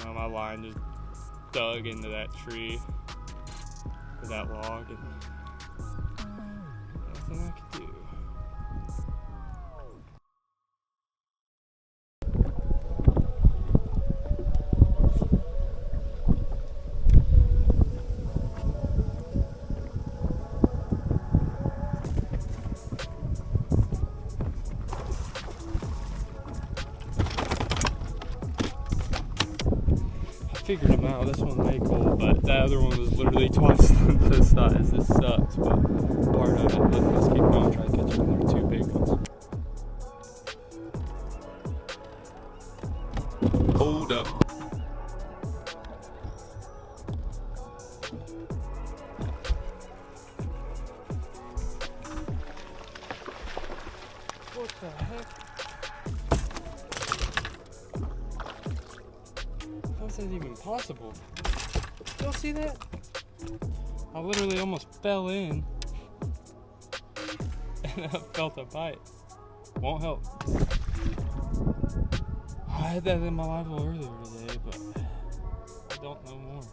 or my line just dug into that tree or that log and nothing I could do. Figured them out. This one made cool, but that other one was literally twice the size. This sucks, but part of it. Let's keep going, try to catch them. They're 2 big ones. Hold up. What the heck? How is that even possible? Y'all see that? I literally almost fell in and I felt a bite. Won't help. I had that in my live earlier today, but I don't know more.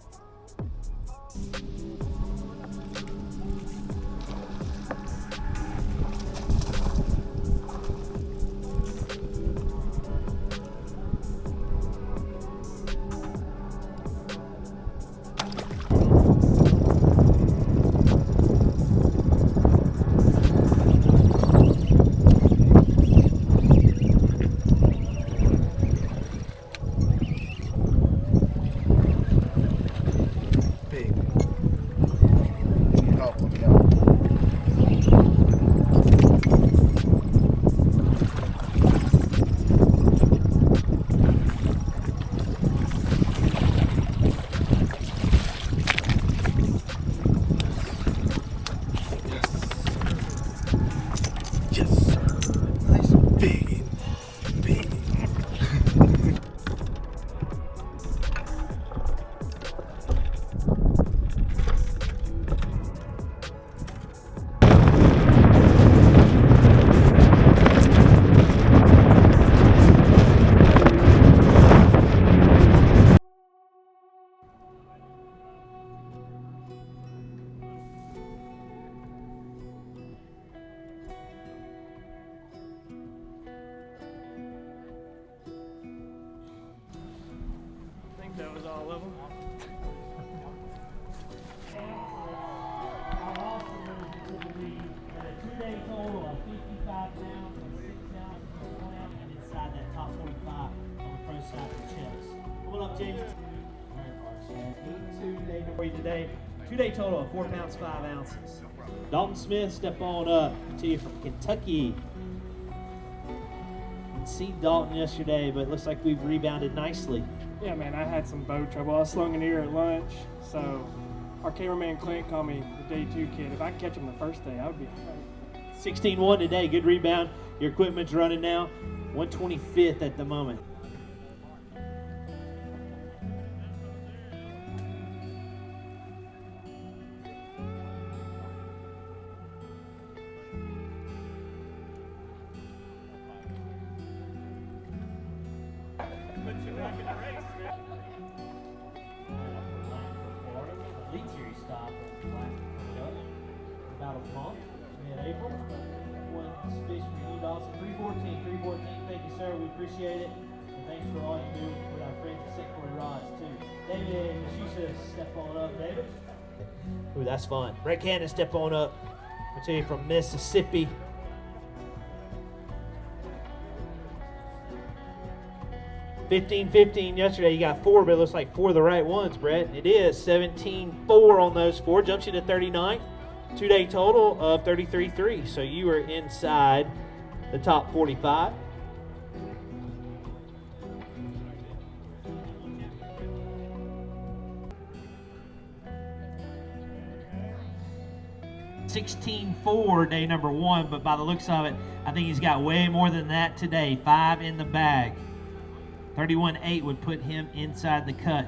That was all of them. Two-day total of 55 pounds and 6 ounces of 1 ounce and inside that top 45 on the pro side of the chest. Coming up, James. For you today. Two-day total of 4 pounds 5 ounces. Dalton Smith, step on up to you from Kentucky. Didn't see Dalton yesterday, but it looks like we've rebounded nicely. Yeah, man, I had some boat trouble. I was slung in the ear at lunch, so our cameraman Clint called me the day 2 kid. If I could catch him the first day, I would be 16-1 today, good rebound. Your equipment's running now. 125th at the moment. Lead series stop about a month, mid-April. One fish for you, Dawson. 314. Thank you, sir. We appreciate it. And thanks for all you do with our friends at Secondary Rods, too. David Mashisha, step on up, David. Ooh, that's fun. Brett Cannon, step on up. I'll tell you from Mississippi. $15-15 yesterday. You got 4, but it looks like 4 of the right ones, Brett. It is 17-4 on those 4. Jumps you to 39. 2-day total of 33.3. So you are inside the top 45. $16-4 day number 1, but by the looks of it, I think he's got way more than that today. 5 in the bag. 31.8 would put him inside the cut.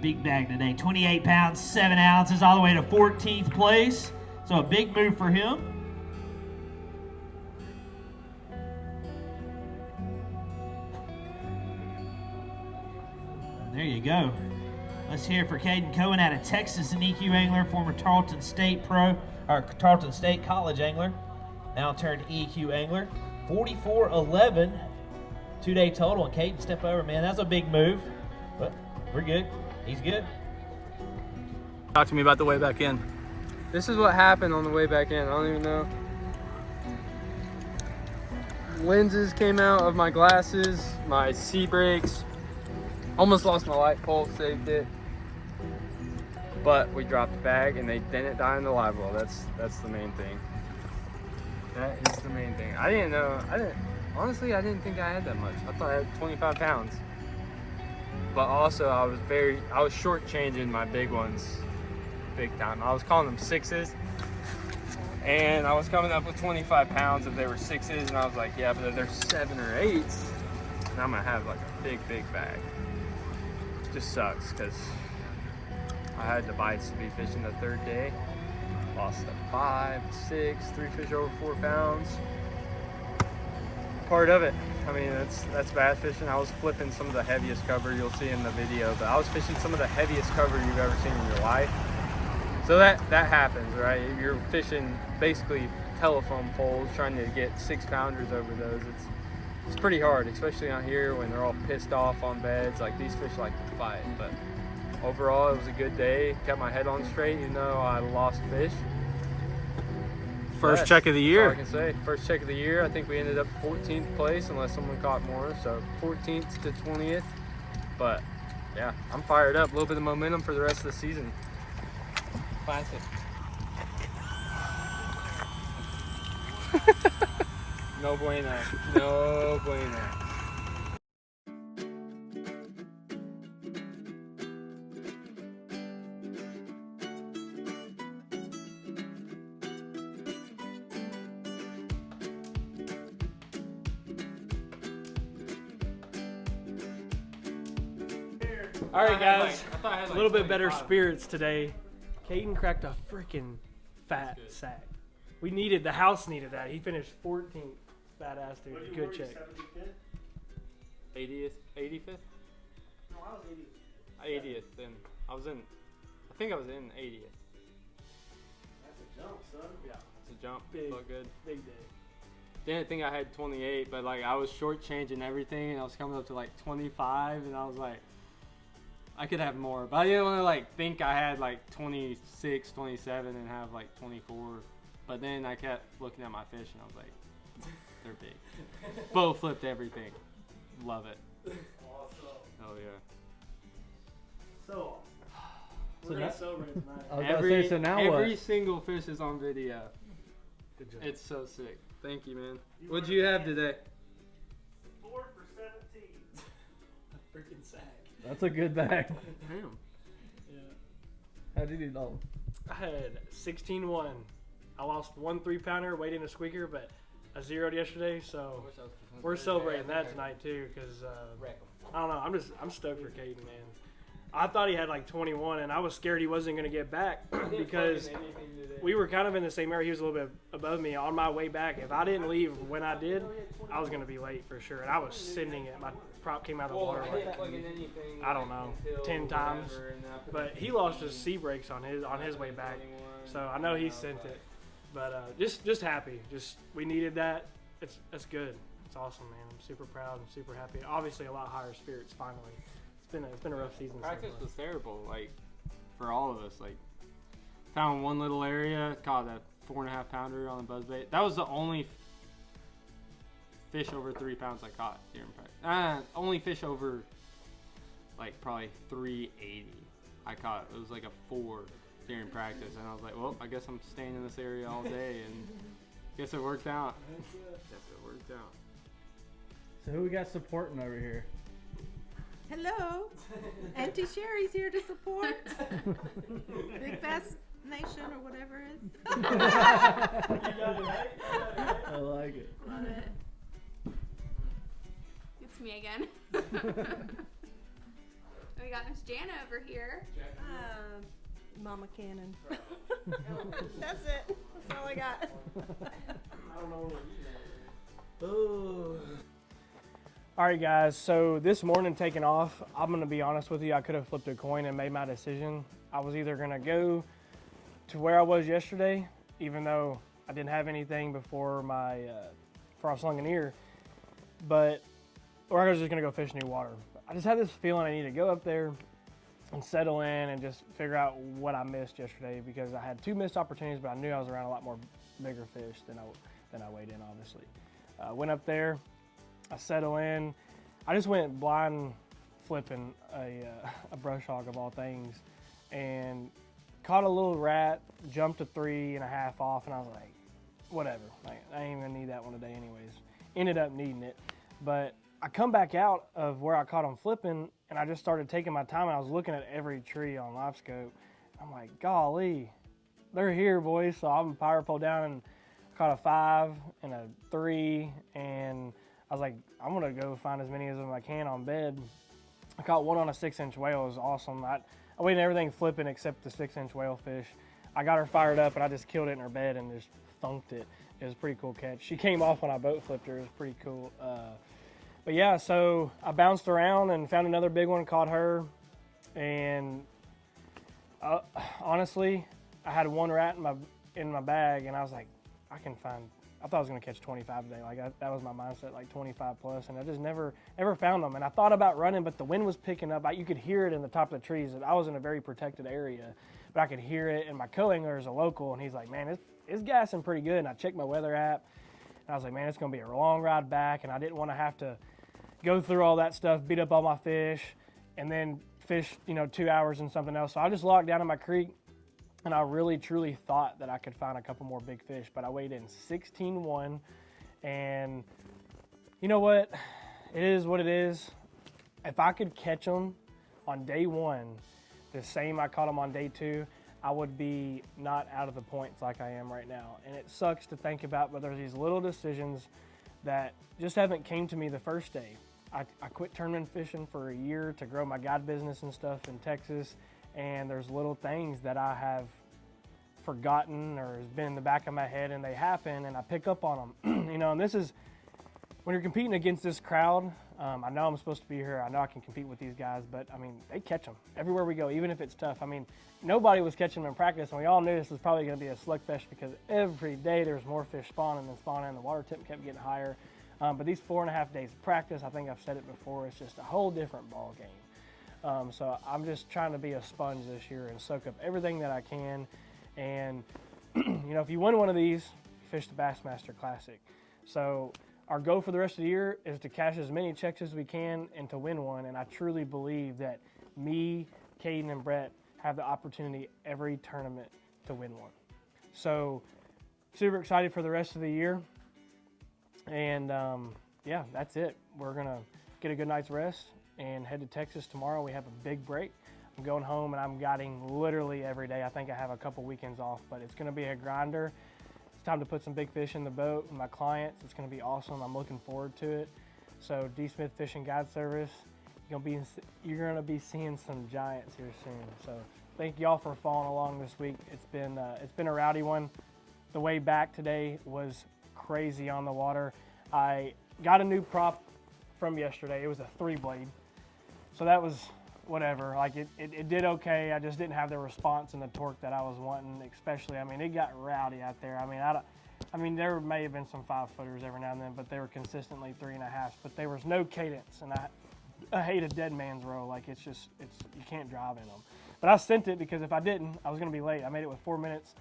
Big bag today. 28 pounds, 7 ounces, all the way to 14th place. So a big move for him. There you go. Let's hear it for Caden Cowan out of Texas, an EQ angler, former Tarleton State pro, or Tarleton State college angler, now turned EQ angler. 44.11. 2-day total, and Caden, step over, man. That's a big move, but we're good. He's good. Talk to me about the way back in. This is what happened on the way back in. I don't even know. Lenses came out of my glasses, my sea brakes. Almost lost my light pole, saved it. But we dropped the bag and they didn't die in the live well. That's the main thing. That is the main thing. Honestly, I didn't think I had that much. I thought I had 25 pounds. But also, I was shortchanging my big ones big time. I was calling them 6s. And I was coming up with 25 pounds if they were 6s. And I was like, yeah, but if they're 7 or 8s, then I'm going to have like a big bag. It just sucks because I had the bites to be fishing the 3rd day. Lost a 5, 6, 3 fish over 4 pounds. Part of it. I mean, that's bass fishing. I was flipping some of the heaviest cover you'll see in the video, but I was fishing some of the heaviest cover you've ever seen in your life. So that happens, right? You're fishing basically telephone poles, trying to get 6-pounders over those. It's pretty hard, especially out here when they're all pissed off on beds. Like, these fish like to fight, but overall it was a good day. Kept my head on straight, even though I lost fish. First check of the year. That's all I can say. First check of the year. I think we ended up 14th place unless someone caught more. So 14th to 20th. But yeah, I'm fired up. A little bit of momentum for the rest of the season. Classic. No bueno. No bueno. All right, guys. A little bit better spirits today. Caden cracked a freaking fat sack. We needed, the house needed that. He finished 14th. Badass dude. Good check. 80th? 85th? No, I was 80th. 80th. Then I think I was in 80th. That's a jump, son. Yeah. It's a jump. Big, Look good. big day. didn't think I had 28, but like I was shortchanging everything, and I was coming up to like 25, and I was like, I could have more, but I didn't want to like think I had like 26, 27, and have like 24. But then I kept looking at my fish, and I was like, they're big. Bow flipped everything. Love it. Awesome. Oh yeah. So awesome. So We're that- gonna celebrate tonight. I was gonna say, so now what? Every single fish is on video. Good job. It's so sick. Thank you, man. What'd you have today? 4 for 17. A freaking sack. That's a good bag. Damn. Yeah. How did you do? I had 16-1. I lost 1 3-pounder, weighed in a squeaker, but I zeroed yesterday, so we're celebrating that tonight too. Cause I don't know, I'm stoked for Caden, man. I thought he had like 21, and I was scared he wasn't gonna get back because we were kind of in the same area. He was a little bit above me. On my way back, if I didn't leave when I did, I was gonna be late for sure. And I was sending it. My prop came out of the water like, I don't know, 10 times. But he lost his sea brakes on his way back, so I know he sent it. But just happy. We needed that. That's good. It's awesome, man. I'm super proud and super happy. Obviously, a lot higher spirits finally. It's been a rough season. Practice was terrible, like for all of us. Like found one little area, caught a 4.5 pounder on the buzzbait. That was the only fish over 3 pounds I caught during practice. Only fish over like probably 380 I caught. It was like a 4 during practice, and I was like, well, I guess I'm staying in this area all day, and guess it worked out. Guess it worked out. So who we got supporting over here? Hello, Auntie Sherry's here to support. Big Bass Nation or whatever it is. I like it. Love it. It's me again. We got Miss Jana over here. Mama Cannon. That's it. That's all I got. I don't know what All right, guys. So this morning taking off, I'm going to be honest with you. I could have flipped a coin and made my decision. I was either going to go to where I was yesterday, even though I didn't have anything before I slung an ear, or I was just going to go fish new water. I just had this feeling I need to go up there and settle in and just figure out what I missed yesterday, because I had 2 missed opportunities, but I knew I was around a lot more bigger fish than I weighed in, obviously. Went up there, I settle in. I just went blind flipping a brush hog of all things, and caught a little rat, jumped a 3.5 off, and I was like, whatever, like, I ain't gonna need that one today anyways. Ended up needing it, but I come back out of where I caught them flipping, and I just started taking my time, and I was looking at every tree on live scope. I'm like, golly, they're here, boys. So I'm power pole down and caught a 5 and a 3, and I was like, I'm gonna go find as many of them I can on bed. I caught one on a 6-inch whale. It was awesome. I waited everything flipping except the 6-inch whale fish. I got her fired up, and I just killed it in her bed and just thunked it. It was a pretty cool catch. She came off when I boat flipped her. It was pretty cool. But yeah, so I bounced around and found another big one, caught her, and honestly, I had one rat in my bag, and I was like, I thought I was gonna catch 25 today. Like that was my mindset, like 25 plus, and I just never found them. And I thought about running, but the wind was picking up. You could hear it in the top of the trees. I was in a very protected area, but I could hear it. And my co-angler is a local, and he's like, man, it's gassing pretty good. And I checked my weather app, and I was like, man, it's gonna be a long ride back, and I didn't want to have to go through all that stuff, beat up all my fish, and then fish, 2 hours and something else. So I just locked down in my creek, and I really truly thought that I could find a couple more big fish, but I weighed in 16-1, and you know what? It is what it is. If I could catch them on day 1, the same I caught them on day 2, I would be not out of the points like I am right now. And it sucks to think about, but there's these little decisions that just haven't came to me the first day. I quit tournament fishing for a year to grow my guide business and stuff in Texas, and there's little things that I have forgotten or has been in the back of my head, and they happen, and I pick up on them. And this is when you're competing against this crowd, I know I'm supposed to be here. I know I can compete with these guys, but I mean, they catch them everywhere we go, even if it's tough. I mean, nobody was catching them in practice, and we all knew this was probably going to be a slugfest because every day there was more fish spawning than spawning. The water temp kept getting higher. But these 4.5 days of practice, I think I've said it before, it's just a whole different ball game. So I'm just trying to be a sponge this year and soak up everything that I can. And you know, if you win one of these, you fish the Bassmaster Classic. So our goal for the rest of the year is to cash as many checks as we can and to win one. And I truly believe that me, Caden, and Brett have the opportunity every tournament to win one. So super excited for the rest of the year. And yeah, that's it. We're gonna get a good night's rest and head to Texas tomorrow. We have a big break. I'm going home and I'm guiding literally every day. I think I have a couple weekends off, but it's gonna be a grinder. It's time to put some big fish in the boat with my clients. It's gonna be awesome. I'm looking forward to it. So D. Smith Fishing Guide Service, you're gonna be seeing some giants here soon. So thank y'all for following along this week. It's been a rowdy one. The way back today was crazy on the water. I got a new prop from yesterday. It was a 3-blade. So that was whatever. Like it did okay. I just didn't have the response and the torque that I was wanting, especially. I mean, it got rowdy out there. I mean, there may have been some 5-footers every now and then, but they were consistently 3.5s. But there was no cadence, and I hate a dead man's row. Like you can't drive in them. But I sent it because if I didn't, I was going to be late. I made it with 4 minutes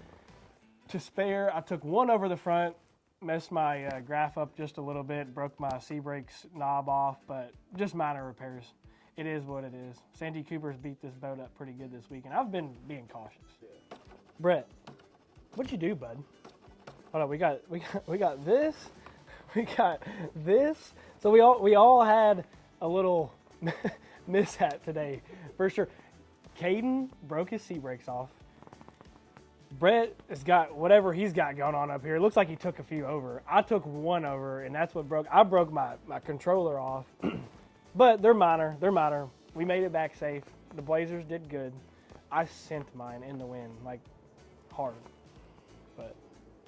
to spare. I took one over the front, messed my graph up just a little bit, broke my sea brakes knob off, but just minor repairs. It is what it is. Santee Cooper's beat this boat up pretty good this week, and I've been being cautious. Yeah. Brett, what'd you do, bud? Hold on, we got this, we got this. So we all had a little mishap today, for sure. Caden broke his sea brakes off. Brett has got whatever he's got going on up here. It looks like he took a few over. I took one over, and that's what broke. I broke my controller off. But they're minor. They're minor. We made it back safe. The Blazers did good. I sent mine in the wind, like hard. But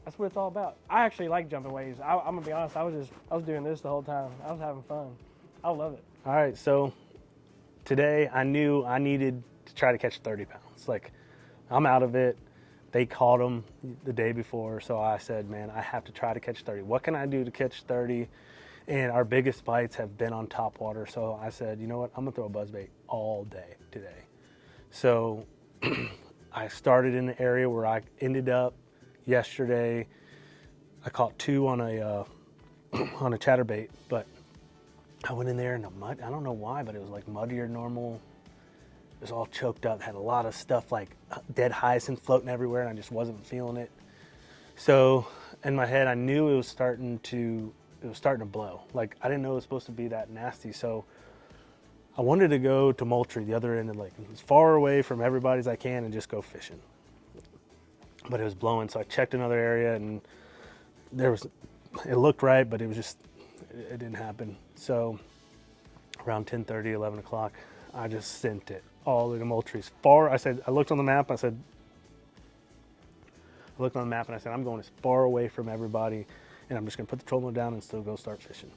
that's what it's all about. I actually like jumping waves. I'm gonna be honest. I was doing this the whole time. I was having fun. I love it. All right. So today I knew I needed to try to catch 30 pounds. Like I'm out of it. They caught them the day before, so I said, man, I have to try to catch 30. What can I do to catch 30? And our biggest bites have been on top water. So I said, you know what? I'm gonna throw a buzzbait all day today. So I started in the area where I ended up yesterday. I caught 2 on a on a chatterbait, but I went in there in the mud. I don't know why, but it was like muddier than normal. It was all choked up, had a lot of stuff like dead hyacinth floating everywhere, and I just wasn't feeling it. So in my head, I knew it was starting to blow. Like I didn't know it was supposed to be that nasty. So I wanted to go to Moultrie, the other end, and like as far away from everybody as I can and just go fishing. But it was blowing, so I checked another area, and it looked right, but it was just, it didn't happen. So around 10:30, 11 o'clock, I just sent it all the way to Moultrie. I looked on the map, I'm going as far away from everybody, and I'm just gonna put the trolling down and still go start fishing.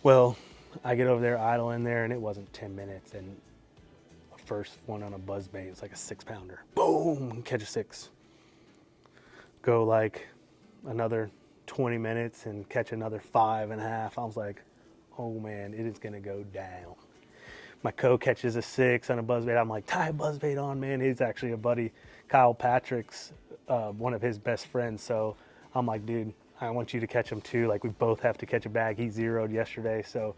Well, I get over there, idle in there, and it wasn't 10 minutes, and the first one on a buzzbait, it's like a 6-pounder. Boom, catch a 6. Go like another 20 minutes and catch another 5.5. I was like, oh man, it is gonna go down. My co-catches a 6 on a buzzbait. I'm like, tie a buzzbait on, man. He's actually a buddy, Kyle Patrick's, one of his best friends. So I'm like, dude, I want you to catch him too. Like we both have to catch a bag. He zeroed yesterday. So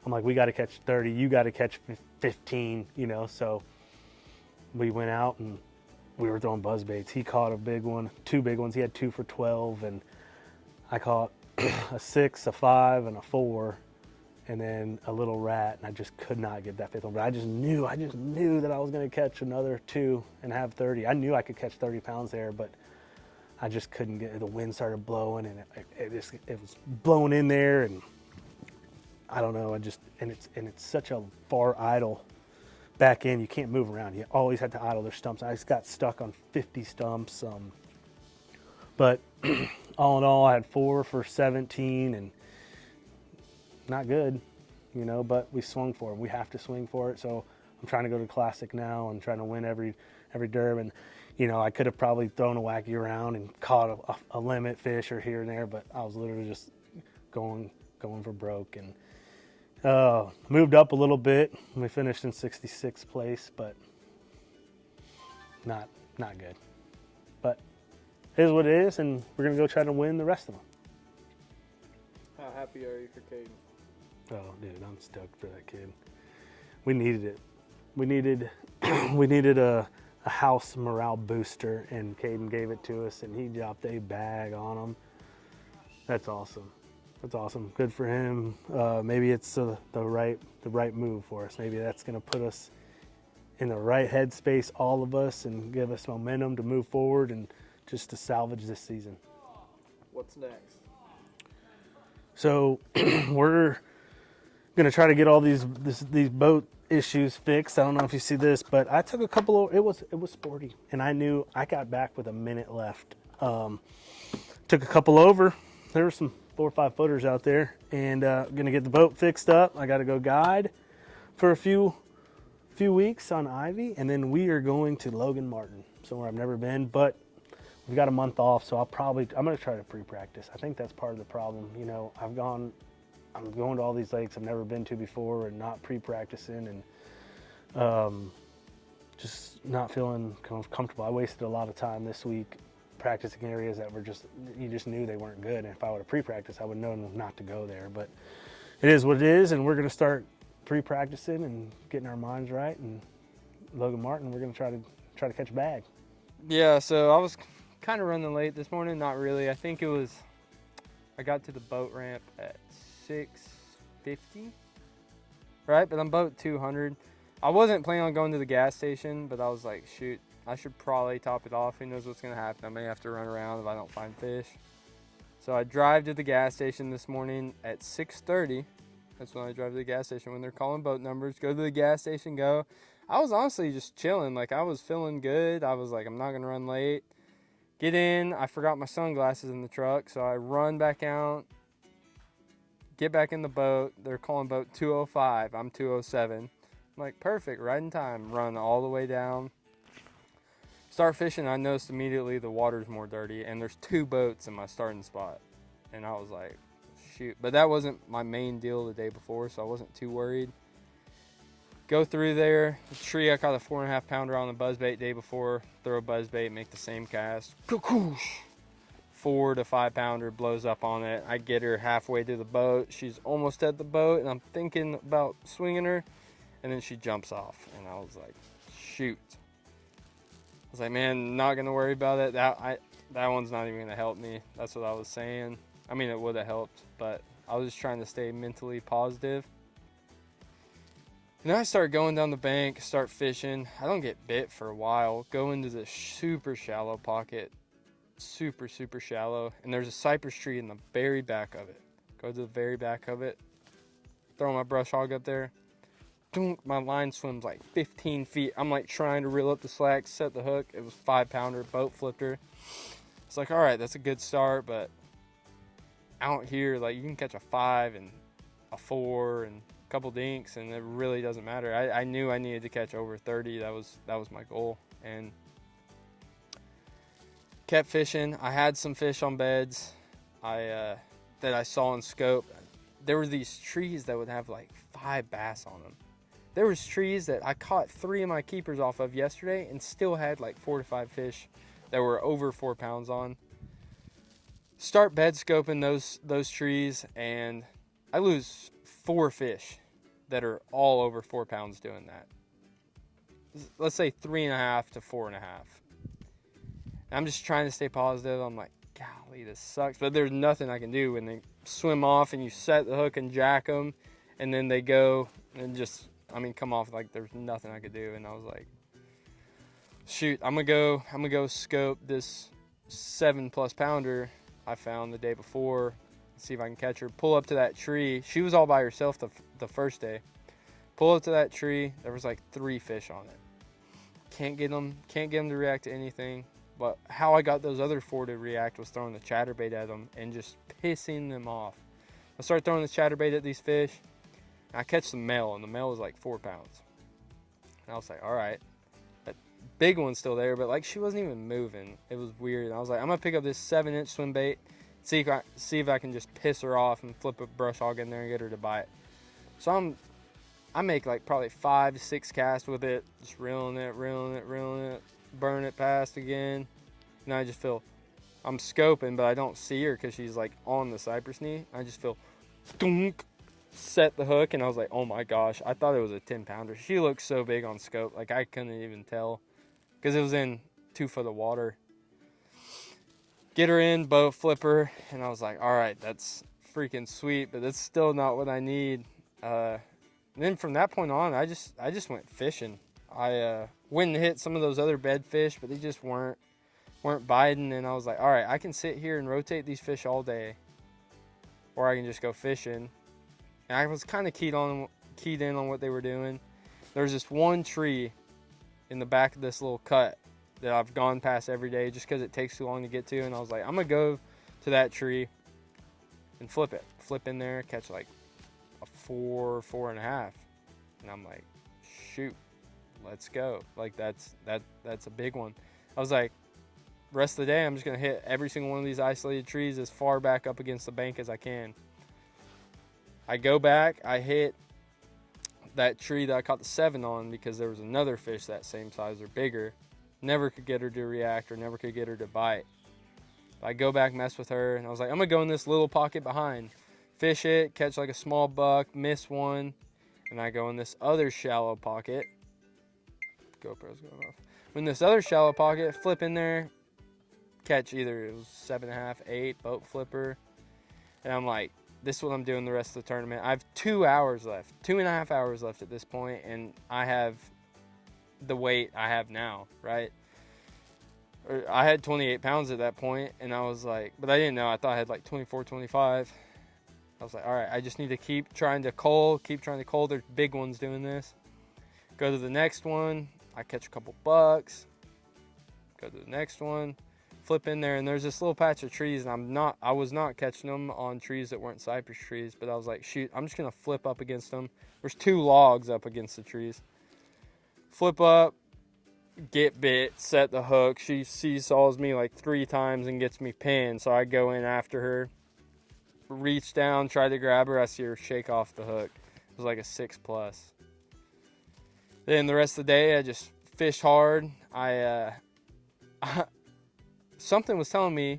I'm like, we got to catch 30. You got to catch 15, you know? So we went out and we were throwing buzzbaits. He caught a big one, 2 big ones. He had 2 for 12. And I caught a 6, a 5, and a 4. And then a little rat, and I just could not get that 5th one. But I just knew that I was going to catch another 2 and have 30. I knew I could catch 30 pounds there, but I just couldn't get it. The wind started blowing, and it was blowing in there, and I don't know. And it's such a far idle back end. You can't move around. You always have to idle their stumps. I just got stuck on 50 stumps. But all in all, I had 4 for 17, and not good, you know, but we swung for it. We have to swing for it. So I'm trying to go to Classic now and trying to win every derb. And, you know, I could have probably thrown a wacky around and caught a limit fish or here and there, but I was literally just going for broke. And moved up a little bit. We finished in 66th place, but not good. But it is what it is, and we're going to go try to win the rest of them. How happy are you for Caden? Oh, dude, I'm stoked for that kid. We needed it. We needed a house morale booster, and Caden gave it to us, and he dropped a bag on him. That's awesome. That's awesome. Good for him. Maybe it's the right move for us. Maybe that's going to put us in the right headspace, all of us, and give us momentum to move forward and just to salvage this season. What's next? So we're gonna try to get all these boat issues fixed. I don't know if you see this, but I took a couple of, it was sporty, and I knew I got back with a minute left. Took a couple over. There were some 4 or 5 footers out there, and gonna get the boat fixed up. I got to go guide for a few weeks on Ivy, and then we are going to Logan Martin, somewhere I've never been, but we've got a month off, so I'm gonna try to pre-practice. I think that's part of the problem. You know, I'm going to all these lakes I've never been to before and not pre-practicing, and just not feeling comfortable. I wasted a lot of time this week practicing areas that were you just knew they weren't good. And if I would have pre-practiced, I would have known not to go there. But it is what it is, and we're gonna start pre-practicing and getting our minds right. And Logan Martin, we're gonna try to catch a bag. Yeah, so I was kind of running late this morning. Not really. I think I got to the boat ramp at 6:50, right? But I'm boat 200. I wasn't planning on going to the gas station, but I was like, shoot, I should probably top it off. Who knows what's gonna happen? I may have to run around if I don't find fish. So I drive to the gas station this morning at 6:30. That's when I drive to the gas station when they're calling boat numbers. Go to the gas station, go. I was honestly just chilling. Like, I was feeling good. I was like, I'm not gonna run late. Get in, I forgot my sunglasses in the truck, so I run back out, get back in the boat. They're calling boat 205, I'm 207. I'm like, perfect, right in time. Run all the way down. Start fishing, I noticed immediately the water's more dirty, and there's 2 boats in my starting spot. And I was like, shoot. But that wasn't my main deal the day before, so I wasn't too worried. Go through there, the tree, I caught a 4.5 pounder on the buzzbait day before, throw a buzzbait, make the same cast. 4 to 5 pounder, blows up on it. I get her halfway to the boat. She's almost at the boat, and I'm thinking about swinging her, and then she jumps off. And I was like, shoot. I was like, man, not gonna worry about it. That one's not even gonna help me. That's what I was saying. I mean, it would have helped, but I was just trying to stay mentally positive. And then I start going down the bank, start fishing. I don't get bit for a while. Go into the super shallow pocket. Super, super shallow. And there's a cypress tree in the very back of it. Go to the very back of it. Throw my brush hog up there. My line swims like 15 feet. I'm like trying to reel up the slack, set the hook. It was 5 pounder, boat flipped her. It's like, all right, that's a good start, but out here, like, you can catch a 5 and a 4 and couple dinks, and it really doesn't matter. I knew I needed to catch over 30. That was my goal, and kept fishing. I had some fish on beds that I saw in scope. There were these trees that would have like 5 bass on them. There was trees that I caught 3 of my keepers off of yesterday and still had like 4 to 5 fish that were over 4 pounds on. Start bed scoping those trees, and I lose 4 fish that are all over 4 pounds doing that. Let's say 3.5 to 4.5. I'm just trying to stay positive. I'm like, golly, this sucks. But there's nothing I can do when they swim off and you set the hook and jack them, and then they go and just, come off. Like, there's nothing I could do. And I was like, shoot, I'm gonna go scope this 7+ pounder I found the day before. See if I can catch her. Pull up to that tree. She was all by herself the first day. Pull up to that tree. There was like 3 fish on it. Can't get them to react to anything. But how I got those other 4 to react was throwing the chatterbait at them and just pissing them off. I start throwing the chatterbait at these fish. And I catch the male, and the male was like 4 pounds. And I was like, all right. That big one's still there, but like she wasn't even moving. It was weird. And I was like, I'm going to pick up this 7-inch swim bait, see if I can just piss her off and flip a brush hog in there and get her to bite. So I make like probably 5 to 6 casts with it, just reeling it, burn it past again. And I just feel, I'm scoping, but I don't see her because she's like on the cypress knee. I just feel, dunk, set the hook, and I was like, oh my gosh, I thought it was a 10-pounder. She looked so big on scope, like I couldn't even tell because it was in 2 foot of water. Get her in, boat flipper, and I was like, all right, that's freaking sweet, but that's still not what I need. And then from that point on, I just went fishing. I went and hit some of those other bed fish, but they just weren't biting, and I was like, all right, I can sit here and rotate these fish all day, or I can just go fishing. And I was kind of keyed in on what they were doing. There was this one tree in the back of this little cut that I've gone past every day just because it takes too long to get to, and I was like, I'm gonna go to that tree and flip in there, catch like a 4.5, and I'm like, shoot, let's go. Like that's a big one. I was like, rest of the day I'm just gonna hit every single one of these isolated trees as far back up against the bank as I can. I go back, I hit that tree that I caught the 7 on because there was another fish that same size or bigger. Never could get her to react or never could get her to bite. I go back, mess with her, and I was like, I'm gonna go in this little pocket behind, fish it, catch like a small buck, miss one, and I go in this other shallow pocket. GoPro's going off. In this other shallow pocket, flip in there, catch either it was 7.5, 8, boat flipper, and I'm like, this is what I'm doing the rest of the tournament. I have 2 hours left, 2.5 hours left at this point, and I have the weight I have now, right? I had 28 pounds at that point, and I was like, but I didn't know. I thought I had like 24, 25. I was like, all right, I just need to keep trying to cull. There's big ones doing this. Go to the next one. I catch a couple bucks. Go to the next one. Flip in there, and there's this little patch of trees, and I was not catching them on trees that weren't cypress trees, but I was like, shoot, I'm just gonna flip up against them. There's 2 logs up against the trees. Flip up, get bit, set the hook. She seesaws me like 3 times and gets me pinned, so I go in after her, reach down, try to grab her. I see her shake off the hook. It was like a 6+. Then the rest of the day, I just fished hard. Something was telling me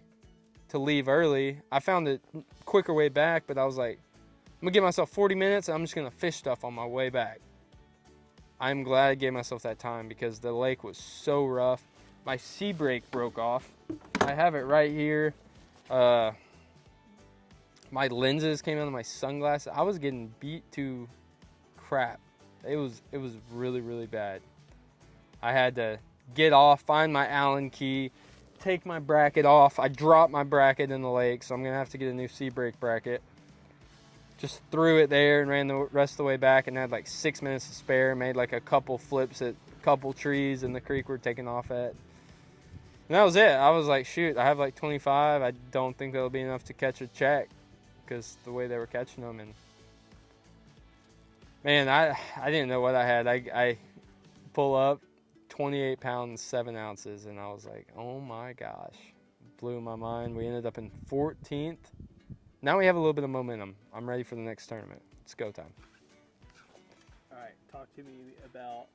to leave early. I found a quicker way back, but I was like, I'm gonna give myself 40 minutes and I'm just gonna fish stuff on my way back. I'm glad I gave myself that time because the lake was so rough. My sea brake broke off. I have it right here. My lenses came out of my sunglasses. I was getting beat to crap. It was really, really bad. I had to get off, find my Allen key, take my bracket off. I dropped my bracket in the lake, so I'm gonna have to get a new sea brake bracket. Just threw it there and ran the rest of the way back and had like 6 minutes to spare. Made like a couple flips at a couple trees in the creek we're taking off at. And that was it. I was like, shoot, I have like 25. I don't think that'll be enough to catch a check because the way they were catching them. And man, I didn't know what I had. I pull up 28 pounds, 7 ounces, and I was like, oh my gosh. Blew my mind. We ended up in 14th. Now we have a little bit of momentum. I'm ready for the next tournament. It's go time. All right, talk to me about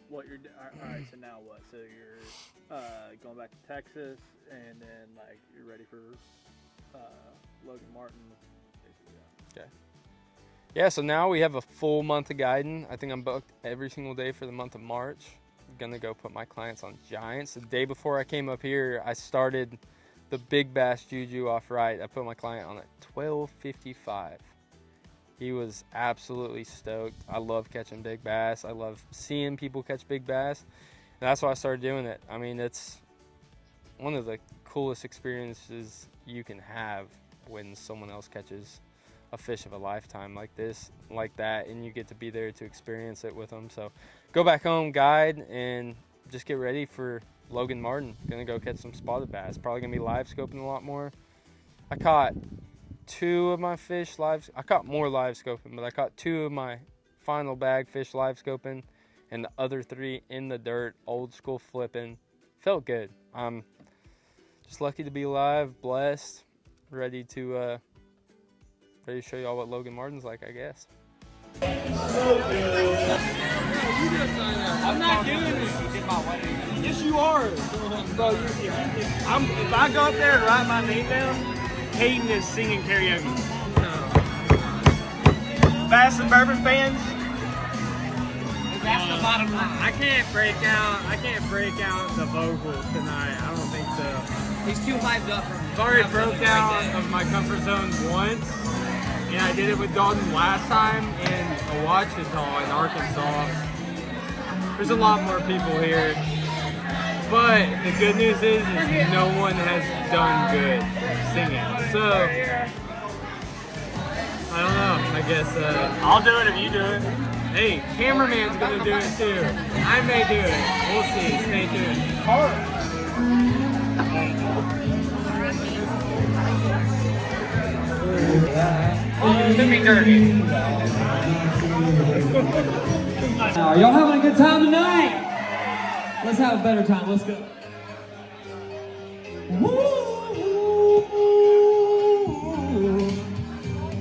what you're doing. All right, so now what? So you're going back to Texas, and then like you're ready for Logan Martin. Okay. Yeah, so now we have a full month of guiding. I think I'm booked every single day for the month of March. I'm gonna go put my clients on giants. The day before I came up here, I started the big bass juju off right. I put my client on at 12.55. He was absolutely stoked. I love catching big bass. I love seeing people catch big bass. And that's why I started doing it. I mean, it's one of the coolest experiences you can have when someone else catches a fish of a lifetime like this, like that, and you get to be there to experience it with them. So go back home, guide, and just get ready for Logan Martin. Gonna go catch some spotted bass. Probably gonna be live scoping a lot more. I caught 2 of my fish live. I caught more live scoping, but I caught 2 of my final bag fish live scoping, and the other 3 in the dirt, old school flipping. Felt good. I'm just lucky to be alive, blessed, ready to show y'all what Logan Martin's like, I guess. I'm not doing this. Yes, you are. Bro, if I go up there and write my name down, Caden is singing karaoke. Bass and Bourbon fans? That's the bottom line. I can't break out the vocals tonight. I don't think so. He's too hyped up for me. I've already broke out of my comfort zone once, and I did it with Dalton last time in a Ouachita in Arkansas. There's a lot more people here, but the good news is no one has done good singing. So I don't know. I guess I'll do it if you do it. Hey, cameraman's gonna do it too. I may do it. We'll see. Stay tuned. It's gonna be dirty. Y'all having a good time tonight? Let's have a better time. Let's go. Woo!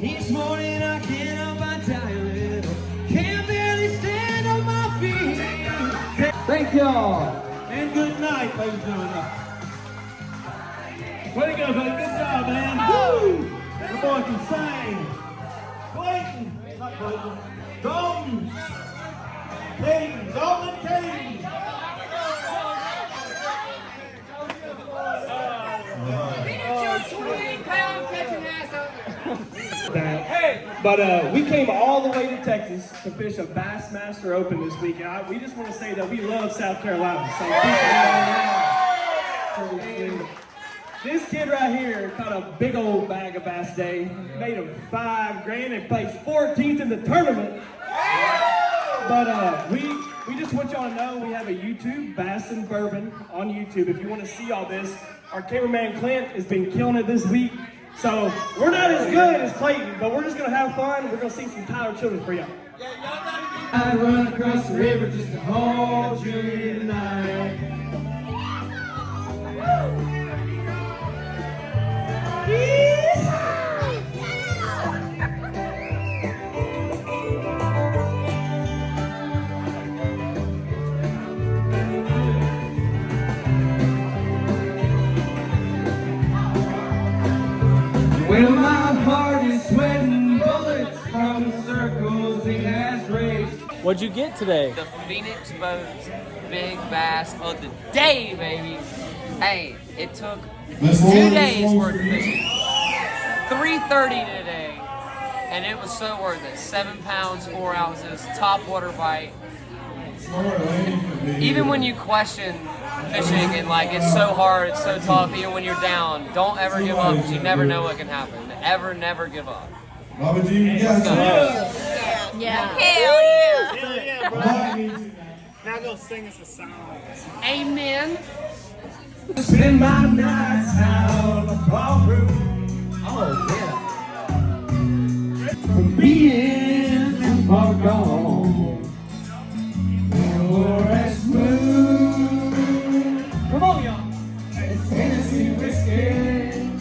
Each morning I get up, I tell you little. Can't barely stand on my feet. Thank y'all. And good night, ladies and gentlemen. Way to go, buddy. Good job, man. Woo! The boy can sing. Clayton. Not Clayton. Dalton. Caden. Dalton and Caden. But we came all the way to Texas to fish a Bassmaster Open this week. And we just want to say that we love South Carolina. So this kid right here caught a big old bag of bass day, made him $5 grand and placed 14th in the tournament. But we just want y'all to know we have a YouTube, Bass and Bourbon, on YouTube. If you want to see all this, our cameraman Clint has been killing it this week. So we're not as good as Clayton, but we're just gonna have fun. We're gonna sing some Tyler Children for y'all. I run across the river just to hold you tonight. Well, my heart is sweating bullets from the circles it has raced. What'd you get today? The Phoenix Boats Big Bass of the day, baby. Hey, it took 2 days worth of fishing. 3:30 today, and it was so worth it. 7 pounds, 4 ounces, top water bite. Even when you question fishing and like it's so hard, it's so tough, even when you're down, don't ever give up because you never know what can happen. Never give up. Robert G, you guys Yeah. Hell yeah. Hell yeah, bro. Now go sing us a song. Amen. Spend my nights out on the ballroom. Oh, yeah. From being too far gone. You're as smooth. Come on, y'all. It's Tennessee whiskey.